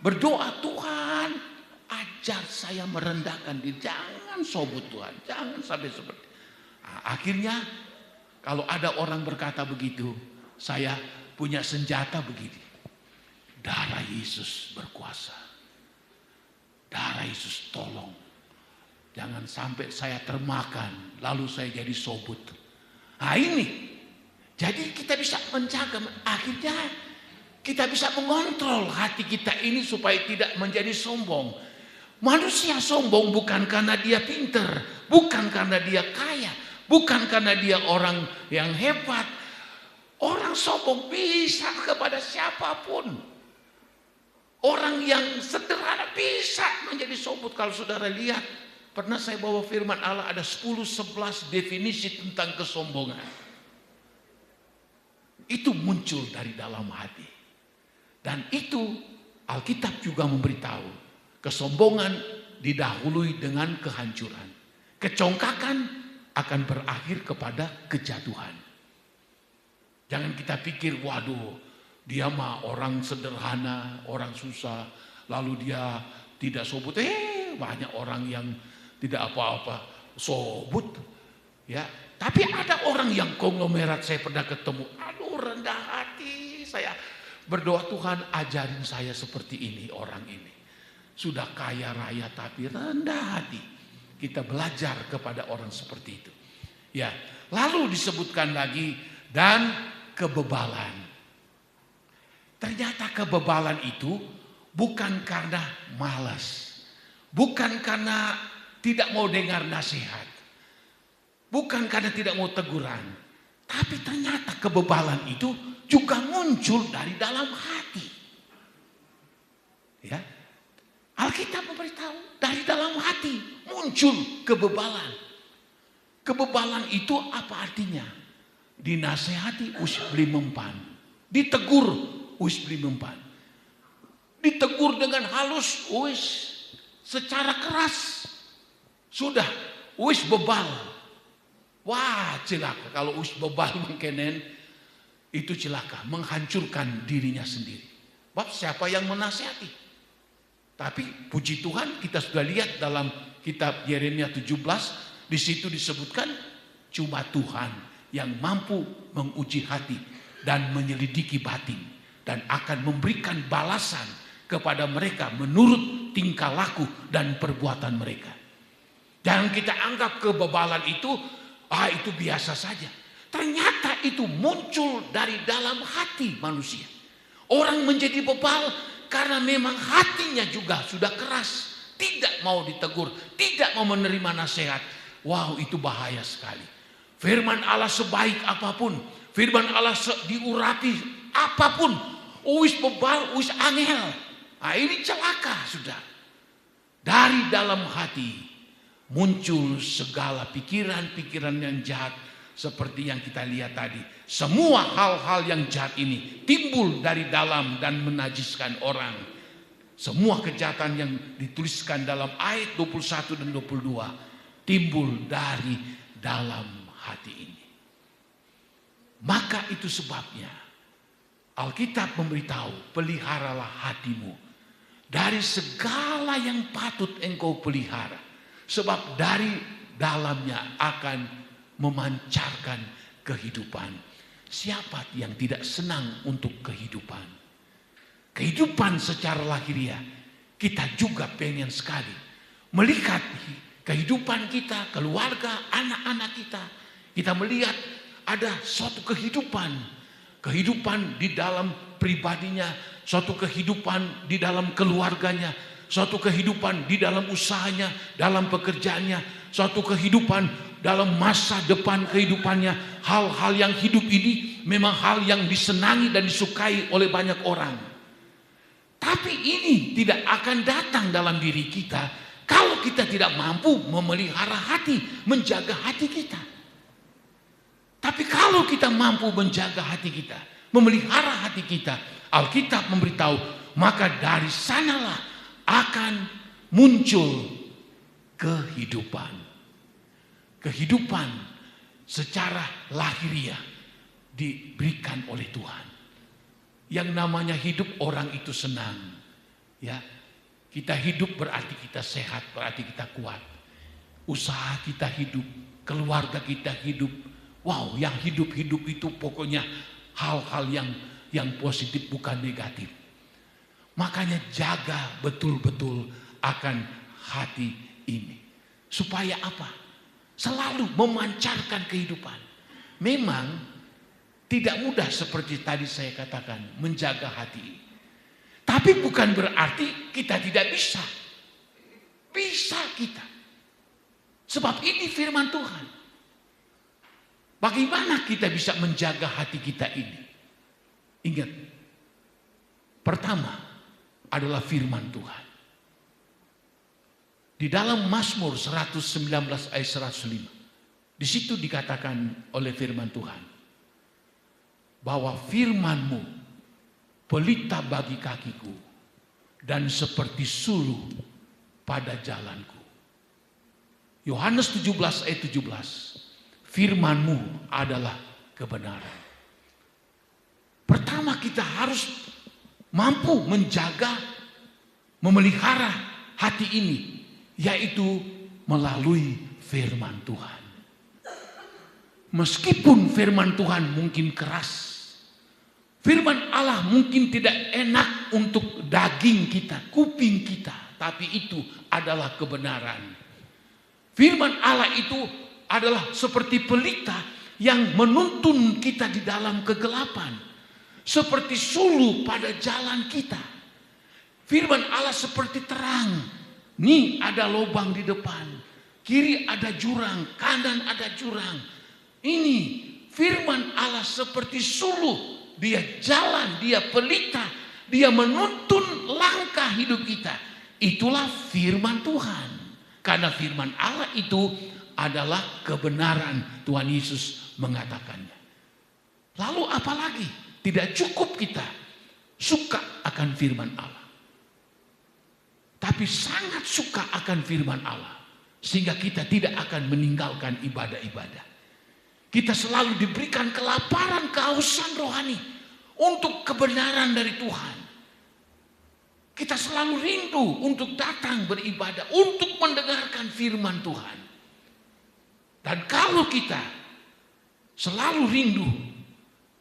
berdoa, Tuhan ajar saya merendahkan diri. Jangan sombong Tuhan, jangan sampai seperti. Nah, akhirnya kalau ada orang berkata begitu, saya punya senjata begini. Darah Yesus berkuasa. Darah Yesus tolong. Jangan sampai saya termakan, lalu saya jadi sobut. Nah ini. Jadi kita bisa menjaga. Akhirnya kita bisa mengontrol hati kita ini supaya tidak menjadi sombong. Manusia sombong bukan karena dia pinter. Bukan karena dia kaya. Bukan karena dia orang yang hebat. Orang sombong bisa kepada siapapun. Orang yang sederhana bisa menjadi sombong. Kalau saudara lihat, pernah saya bawa firman Allah ada 10-11 definisi tentang kesombongan. Itu muncul dari dalam hati. Dan itu Alkitab juga memberitahu. Kesombongan didahului dengan kehancuran. Kecongkakan akan berakhir kepada kejatuhan. Jangan kita pikir, waduh, dia mah orang sederhana, orang susah, lalu dia tidak sobut. Banyak orang yang tidak apa-apa sobut. Ya, tapi ada orang yang konglomerat, saya pernah ketemu. Aduh, rendah hati. Saya berdoa, Tuhan ajarin saya seperti ini orang ini. Sudah kaya raya tapi rendah hati. Kita belajar kepada orang seperti itu. Ya, lalu disebutkan lagi dan kebebalan. Ternyata kebebalan itu bukan karena malas. Bukan karena tidak mau dengar nasihat. Bukan karena tidak mau teguran. Tapi ternyata kebebalan itu juga muncul dari dalam hati. Ya. Alkitab memberitahu dari dalam hati muncul kebebalan. Kebebalan itu apa artinya? Dinasehati wis beli mempan. Ditegur wis beli mempan. Ditegur dengan halus wis secara keras. Sudah wis bebal. Wah, celaka kalau wis bebal mengkenen itu celaka, menghancurkan dirinya sendiri. Bab siapa yang menasehati? Tapi puji Tuhan kita sudah lihat dalam kitab Yeremia 17, di situ disebutkan cuma Tuhan yang mampu menguji hati dan menyelidiki batin dan akan memberikan balasan kepada mereka menurut tingkah laku dan perbuatan mereka. Jangan kita anggap kebebalan itu itu biasa saja. Ternyata itu muncul dari dalam hati manusia. Orang menjadi bebal karena memang hatinya juga sudah keras. Tidak mau ditegur, tidak mau menerima nasihat. Wow, itu bahaya sekali. Firman Allah sebaik apapun, firman Allah diurapi apapun, wis bebal, wis angel. Nah, ini celaka sudah. Dari dalam hati muncul segala pikiran-pikiran yang jahat seperti yang kita lihat tadi. Semua hal-hal yang jahat ini timbul dari dalam dan menajiskan orang. Semua kejahatan yang dituliskan dalam ayat 21 dan 22 timbul dari dalam hati ini. Maka itu sebabnya Alkitab memberitahu, peliharalah hatimu dari segala yang patut engkau pelihara. Sebab dari dalamnya akan memancarkan kehidupan. Siapa yang tidak senang untuk kehidupan? Kehidupan secara lahiriah kita juga pengen sekali melihat kehidupan kita, keluarga, anak-anak kita. Kita melihat ada suatu kehidupan. Kehidupan di dalam pribadinya, suatu kehidupan di dalam keluarganya, suatu kehidupan di dalam usahanya, dalam pekerjaannya, suatu kehidupan dalam masa depan kehidupannya. Hal-hal yang hidup ini memang hal yang disenangi dan disukai oleh banyak orang. Tapi ini tidak akan datang dalam diri kita kalau kita tidak mampu memelihara hati, menjaga hati kita. Tapi kalau kita mampu menjaga hati kita, memelihara hati kita, Alkitab memberitahu, maka dari sanalah akan muncul kehidupan. Kehidupan secara lahiriah diberikan oleh Tuhan. Yang namanya hidup, orang itu senang. Ya, kita hidup berarti kita sehat, berarti kita kuat. Usaha kita hidup, keluarga kita hidup. Wow, yang hidup-hidup itu pokoknya hal-hal yang positif, bukan negatif. Makanya jaga betul-betul akan hati ini. Supaya apa? Selalu memancarkan kehidupan. Memang tidak mudah seperti tadi saya katakan, menjaga hati ini. Tapi bukan berarti kita tidak bisa. Bisa kita. Sebab ini firman Tuhan. Bagaimana kita bisa menjaga hati kita ini? Ingat, pertama adalah firman Tuhan. Di dalam Mazmur 119 ayat 105. Di situ dikatakan oleh firman Tuhan, bahwa firman-Mu pelita bagi kakiku dan seperti suluh pada jalanku. Yohanes 17 ayat 17. Firman-Mu adalah kebenaran. Pertama kita harus mampu menjaga, memelihara hati ini, yaitu melalui firman Tuhan. Meskipun firman Tuhan mungkin keras, firman Allah mungkin tidak enak untuk daging kita, kuping kita, tapi itu adalah kebenaran. Firman Allah itu adalah seperti pelita yang menuntun kita di dalam kegelapan, seperti suluh pada jalan kita. Firman Allah seperti terang. Nih ada lubang di depan, kiri ada jurang, kanan ada jurang. Ini firman Allah seperti suluh. Dia jalan, dia pelita, dia menuntun langkah hidup kita. Itulah firman Tuhan. Karena firman Allah itu adalah kebenaran. Tuhan Yesus mengatakannya. Lalu apa lagi? Tidak cukup kita suka akan firman Allah, tapi sangat suka akan firman Allah, sehingga kita tidak akan meninggalkan ibadah-ibadah. Kita selalu diberikan kelaparan, kehausan rohani untuk kebenaran dari Tuhan. Kita selalu rindu untuk datang beribadah, untuk mendengarkan firman Tuhan. Dan kalau kita selalu rindu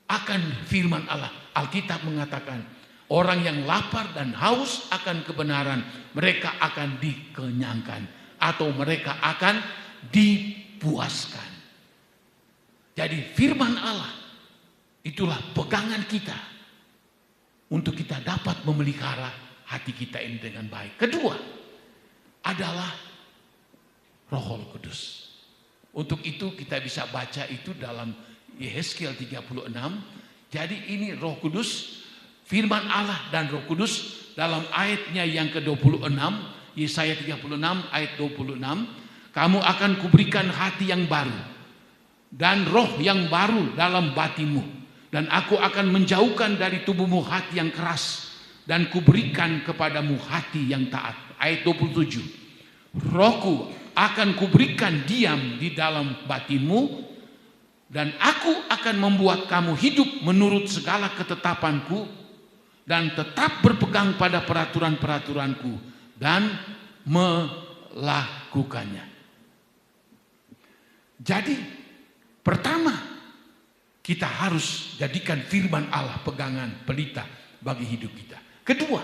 akan firman Allah, Alkitab mengatakan, orang yang lapar dan haus akan kebenaran, mereka akan dikenyangkan atau mereka akan dipuaskan. Jadi firman Allah itulah pegangan kita untuk kita dapat memelihara hati kita ini dengan baik. Kedua adalah Roh Kudus. Untuk itu kita bisa baca itu dalam Yehezkiel 36. Jadi ini Roh Kudus, firman Allah dan Roh Kudus dalam ayatnya yang ke-26, Yesaya 36 ayat 26, kamu akan kuberikan hati yang baru dan roh yang baru dalam batinmu, dan aku akan menjauhkan dari tubuhmu hati yang keras dan kuberikan kepadamu hati yang taat. Ayat 27, Rohku akan kuberikan diam di dalam batinmu, dan aku akan membuat kamu hidup menurut segala ketetapanku dan tetap berpegang pada peraturan-peraturanku dan melakukannya. Jadi pertama kita harus jadikan firman Allah pegangan pelita bagi hidup kita. Kedua,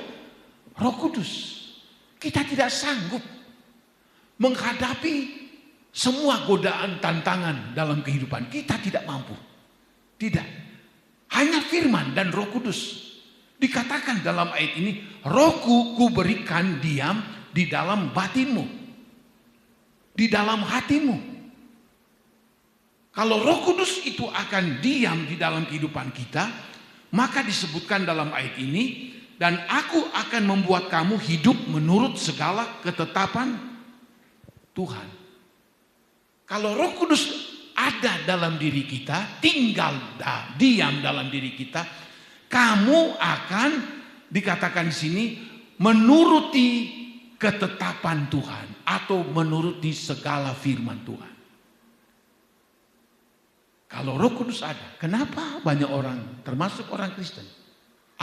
Roh Kudus. Kita tidak sanggup menghadapi semua godaan, tantangan dalam kehidupan. Kita tidak mampu. Tidak. Hanya firman dan Roh Kudus. Dikatakan dalam ayat ini, Rohku kuberikan diam di dalam batinmu, di dalam hatimu. Kalau Roh Kudus itu akan diam di dalam kehidupan kita, maka disebutkan dalam ayat ini, dan aku akan membuat kamu hidup menurut segala ketetapan Tuhan. Kalau Roh Kudus ada dalam diri kita, tinggal diam dalam diri kita, kamu akan dikatakan di sini menuruti ketetapan Tuhan atau menuruti segala firman Tuhan. Kalau Roh Kudus ada, kenapa banyak orang, termasuk orang Kristen,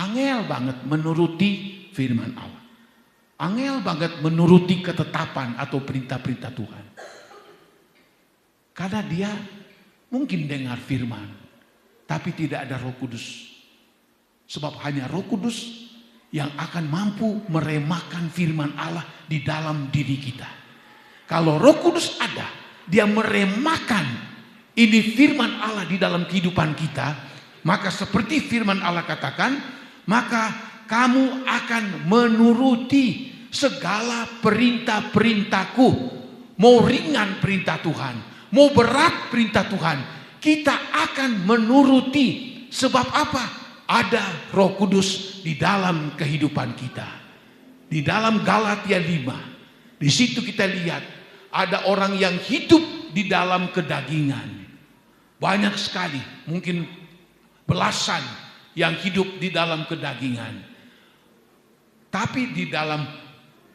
angel banget menuruti firman Allah. Angel banget menuruti ketetapan atau perintah-perintah Tuhan. Karena dia mungkin dengar firman, tapi tidak ada Roh Kudus. Sebab hanya Roh Kudus yang akan mampu meremahkan firman Allah di dalam diri kita. Kalau Roh Kudus ada, dia meremahkan ini firman Allah di dalam kehidupan kita, maka seperti firman Allah katakan, maka kamu akan menuruti segala perintah-perintahku. Mau ringan perintah Tuhan, mau berat perintah Tuhan, kita akan menuruti. Sebab apa? Ada Roh Kudus di dalam kehidupan kita. Di dalam Galatia 5, di situ kita lihat ada orang yang hidup di dalam kedagingan. Banyak sekali, mungkin belasan yang hidup di dalam kedagingan. Tapi di dalam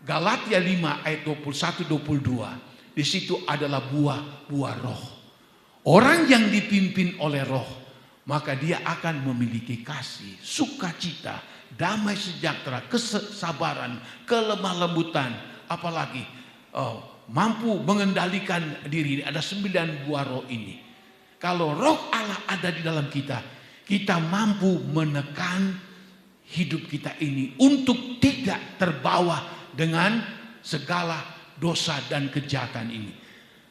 Galatia 5 ayat 21-22, di situ adalah buah-buah roh. Orang yang dipimpin oleh roh, maka dia akan memiliki kasih, sukacita, damai sejahtera, kesabaran, kelemah lembutan, apalagi mampu mengendalikan diri. Ada 9 buah roh ini. Kalau roh Allah ada di dalam kita, kita mampu menekan hidup kita ini untuk tidak terbawa dengan segala dosa dan kejahatan ini.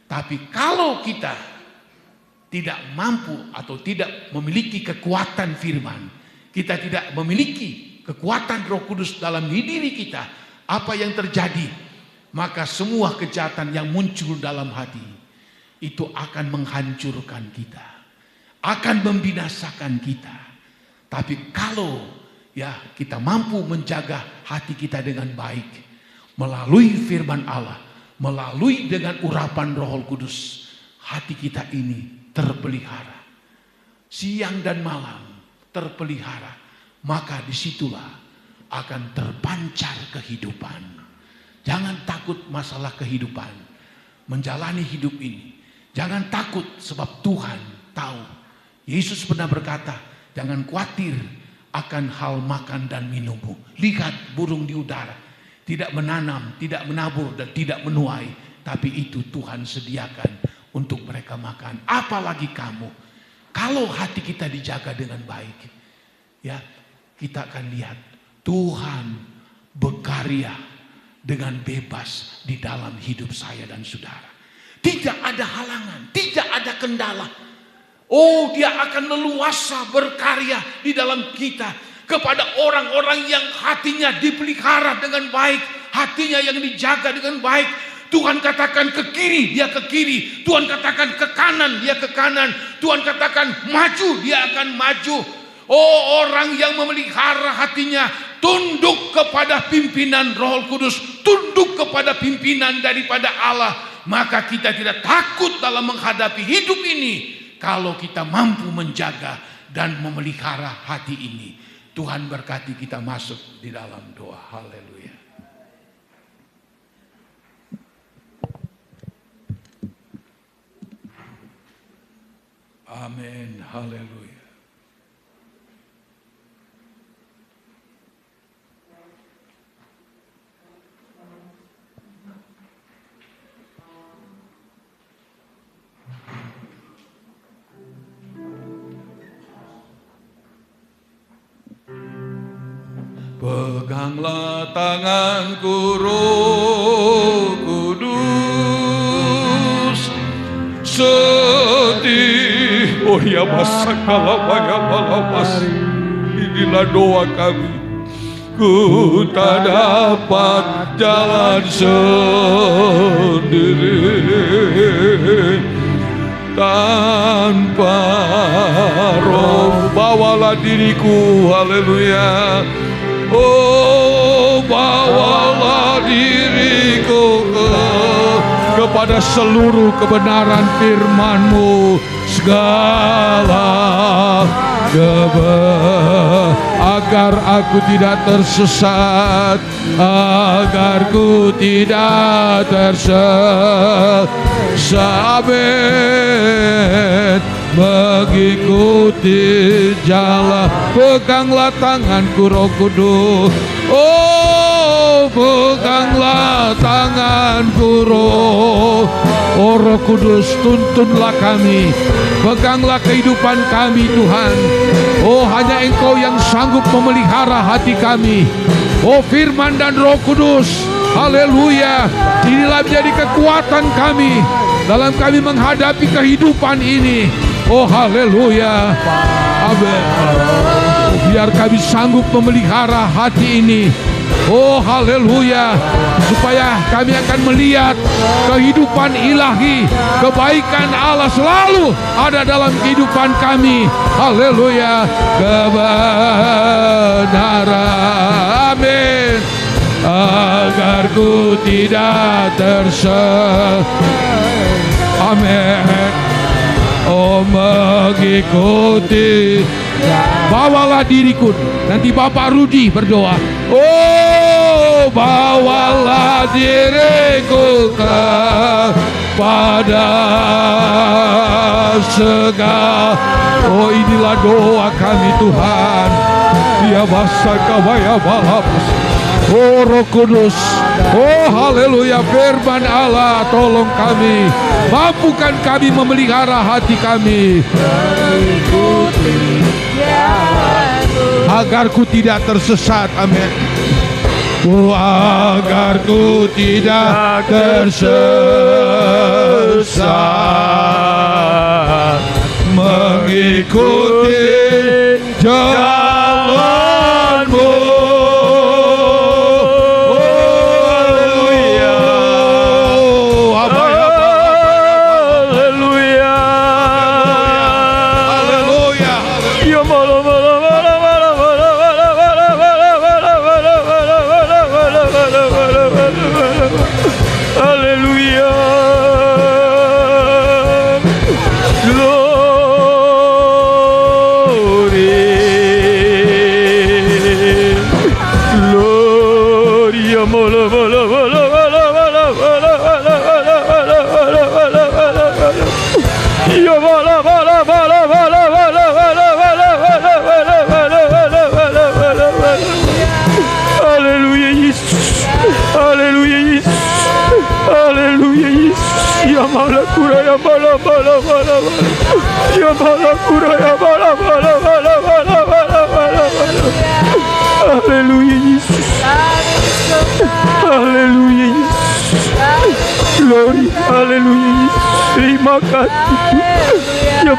Tapi kalau kita tidak mampu atau tidak memiliki kekuatan firman, kita tidak memiliki kekuatan Roh Kudus dalam diri kita, apa yang terjadi? Maka semua kejahatan yang muncul dalam hati itu akan menghancurkan kita, akan membinasakan kita. Tapi kalau kita mampu menjaga hati kita dengan baik melalui firman Allah, melalui dengan urapan Roh Kudus, hati kita ini terpelihara siang dan malam, terpelihara, maka disitulah akan terpancar kehidupan. Jangan takut masalah kehidupan, menjalani hidup ini. Jangan takut sebab Tuhan tahu. Yesus pernah berkata, jangan khawatir akan hal makan dan minummu. Lihat burung di udara, tidak menanam, tidak menabur dan tidak menuai, tapi itu Tuhan sediakan untuk mereka makan. Apalagi kamu, kalau hati kita dijaga dengan baik, kita akan lihat Tuhan berkarya dengan bebas di dalam hidup saya dan saudara. Tidak ada halangan, tidak ada kendala. Oh, dia akan leluasa berkarya di dalam kita kepada orang-orang yang hatinya dipelihara dengan baik, hatinya yang dijaga dengan baik. Tuhan katakan ke kiri, dia ke kiri. Tuhan katakan ke kanan, dia ke kanan. Tuhan katakan maju, dia akan maju. Oh, orang yang memelihara hatinya tunduk kepada pimpinan Roh Kudus, tunduk kepada pimpinan daripada Allah. Maka kita tidak takut dalam menghadapi hidup ini kalau kita mampu menjaga dan memelihara hati ini. Tuhan berkati kita masuk di dalam doa. Haleluya. Amin. Haleluya. Peganglah tanganku Roh Kudus, sedih. Oh ya, masakala baya. Inilah doa kami. Ku tak dapat jalan sendiri tanpa Roh. Bawalah diriku, haleluya. Oh, bawalah diriku kepada pada seluruh kebenaran firman-Mu, segala agar aku tidak tersesat, agar ku tidak tersesat, mengikuti jalan. Peganglah tanganku Roh Kudus, oh peganglah tanganku Roh Kudus, tuntunlah kami, peganglah kehidupan kami Tuhan. Oh hanya Engkau yang sanggup memelihara hati kami. Oh firman dan Roh Kudus, haleluya, inilah menjadi kekuatan kami dalam kami menghadapi kehidupan ini. Oh haleluya, amin. Biar kami sanggup memelihara hati ini. Oh haleluya, supaya kami akan melihat kehidupan ilahi, kebaikan Allah selalu ada dalam kehidupan kami. Haleluya, kebenaran, amin. Agar ku tidak tersesat, amin. Oh mengikuti, bawalah diriku. Nanti Bapak Rudi berdoa. Oh bawalah diriku kepada segala. Oh inilah doa kami Tuhan. Ya basa kawaya balapus. Oh Roh Kudus, oh haleluya, firman Allah, tolong kami, mampukan kami memelihara hati kami, agar ku tidak tersesat, amin. Oh agar ku tidak tersesat, mengikuti jalan-Mu. Haleluya Yesus. Haleluya Yesus. Glory. Haleluya Yesus. Terima kasih. Ya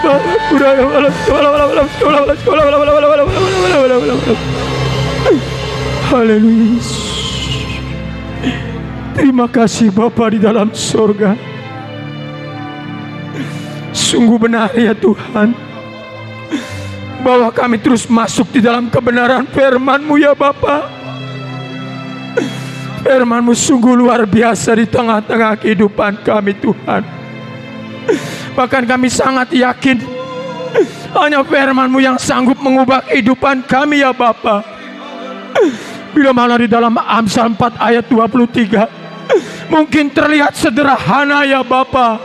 haleluya Yesus. Terima kasih Bapa di dalam surga. Sungguh benar ya Tuhan, bahwa kami terus masuk di dalam kebenaran firman-Mu ya Bapa. Firman-Mu sungguh luar biasa di tengah-tengah kehidupan kami Tuhan. Bahkan kami sangat yakin hanya firman-Mu yang sanggup mengubah kehidupan kami ya Bapa. Bila mana di dalam Amsal 4 ayat 23 mungkin terlihat sederhana ya Bapa,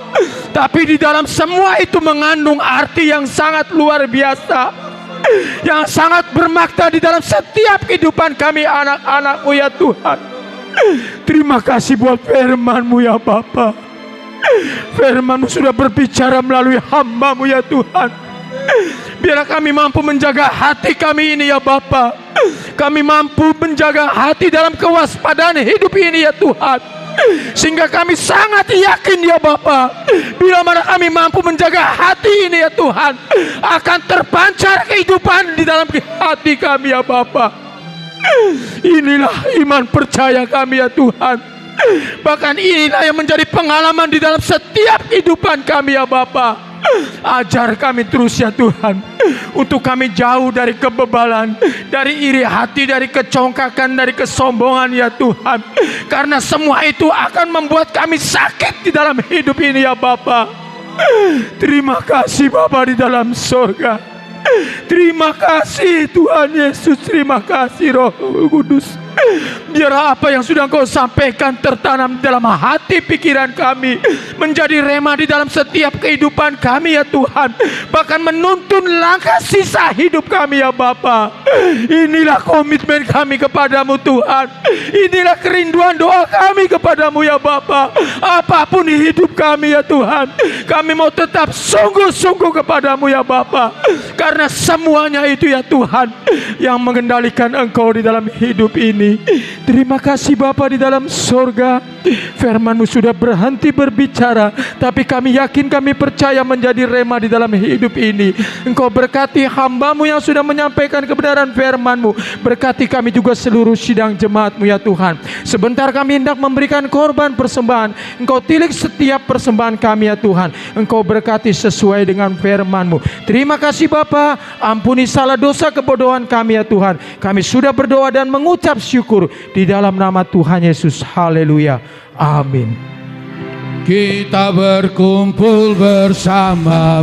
tapi di dalam semua itu mengandung arti yang sangat luar biasa, yang sangat bermakna di dalam setiap kehidupan kami anak-anak-Mu ya Tuhan. Terima kasih buat firman-Mu ya Bapa. Firman-Mu sudah berbicara melalui hamba-Mu ya Tuhan. Biar kami mampu menjaga hati kami ini ya Bapa. Kami mampu menjaga hati dalam kewaspadaan hidup ini ya Tuhan, sehingga kami sangat yakin ya Bapa, bila mana kami mampu menjaga hati ini ya Tuhan, akan terpancar kehidupan di dalam hati kami ya Bapa. Inilah iman percaya kami ya Tuhan. Bahkan inilah yang menjadi pengalaman di dalam setiap kehidupan kami ya Bapa. Ajar kami terus ya Tuhan, untuk kami jauh dari kebebalan, dari iri hati, dari kecongkakan, dari kesombongan ya Tuhan. Karena semua itu akan membuat kami sakit di dalam hidup ini ya Bapa. Terima kasih Bapa di dalam sorga. Terima kasih Tuhan Yesus. Terima kasih Roh Kudus. Biar apa yang sudah Engkau sampaikan tertanam di dalam hati pikiran kami, menjadi rema di dalam setiap kehidupan kami ya Tuhan. Bahkan menuntun langkah sisa hidup kami ya Bapa. Inilah komitmen kami kepadamu Tuhan. Inilah kerinduan doa kami kepadamu ya Bapa. Apapun di hidup kami ya Tuhan, kami mau tetap sungguh-sungguh kepadamu ya Bapa. Karena semuanya itu ya Tuhan yang mengendalikan Engkau di dalam hidup ini. Terima kasih Bapa di dalam sorga. Firman-Mu sudah berhenti berbicara, tapi kami yakin, kami percaya menjadi rema di dalam hidup ini. Engkau berkati hamba-Mu yang sudah menyampaikan kebenaran firman-Mu. Berkati kami juga seluruh sidang jemaat-Mu ya Tuhan. Sebentar kami hendak memberikan korban persembahan. Engkau tilik setiap persembahan kami ya Tuhan. Engkau berkati sesuai dengan firman-Mu. Terima kasih Bapa. Ampuni salah dosa kebodohan kami ya Tuhan. Kami sudah berdoa dan mengucap syukur di dalam nama Tuhan Yesus. Haleluya. Amin. Kita berkumpul bersama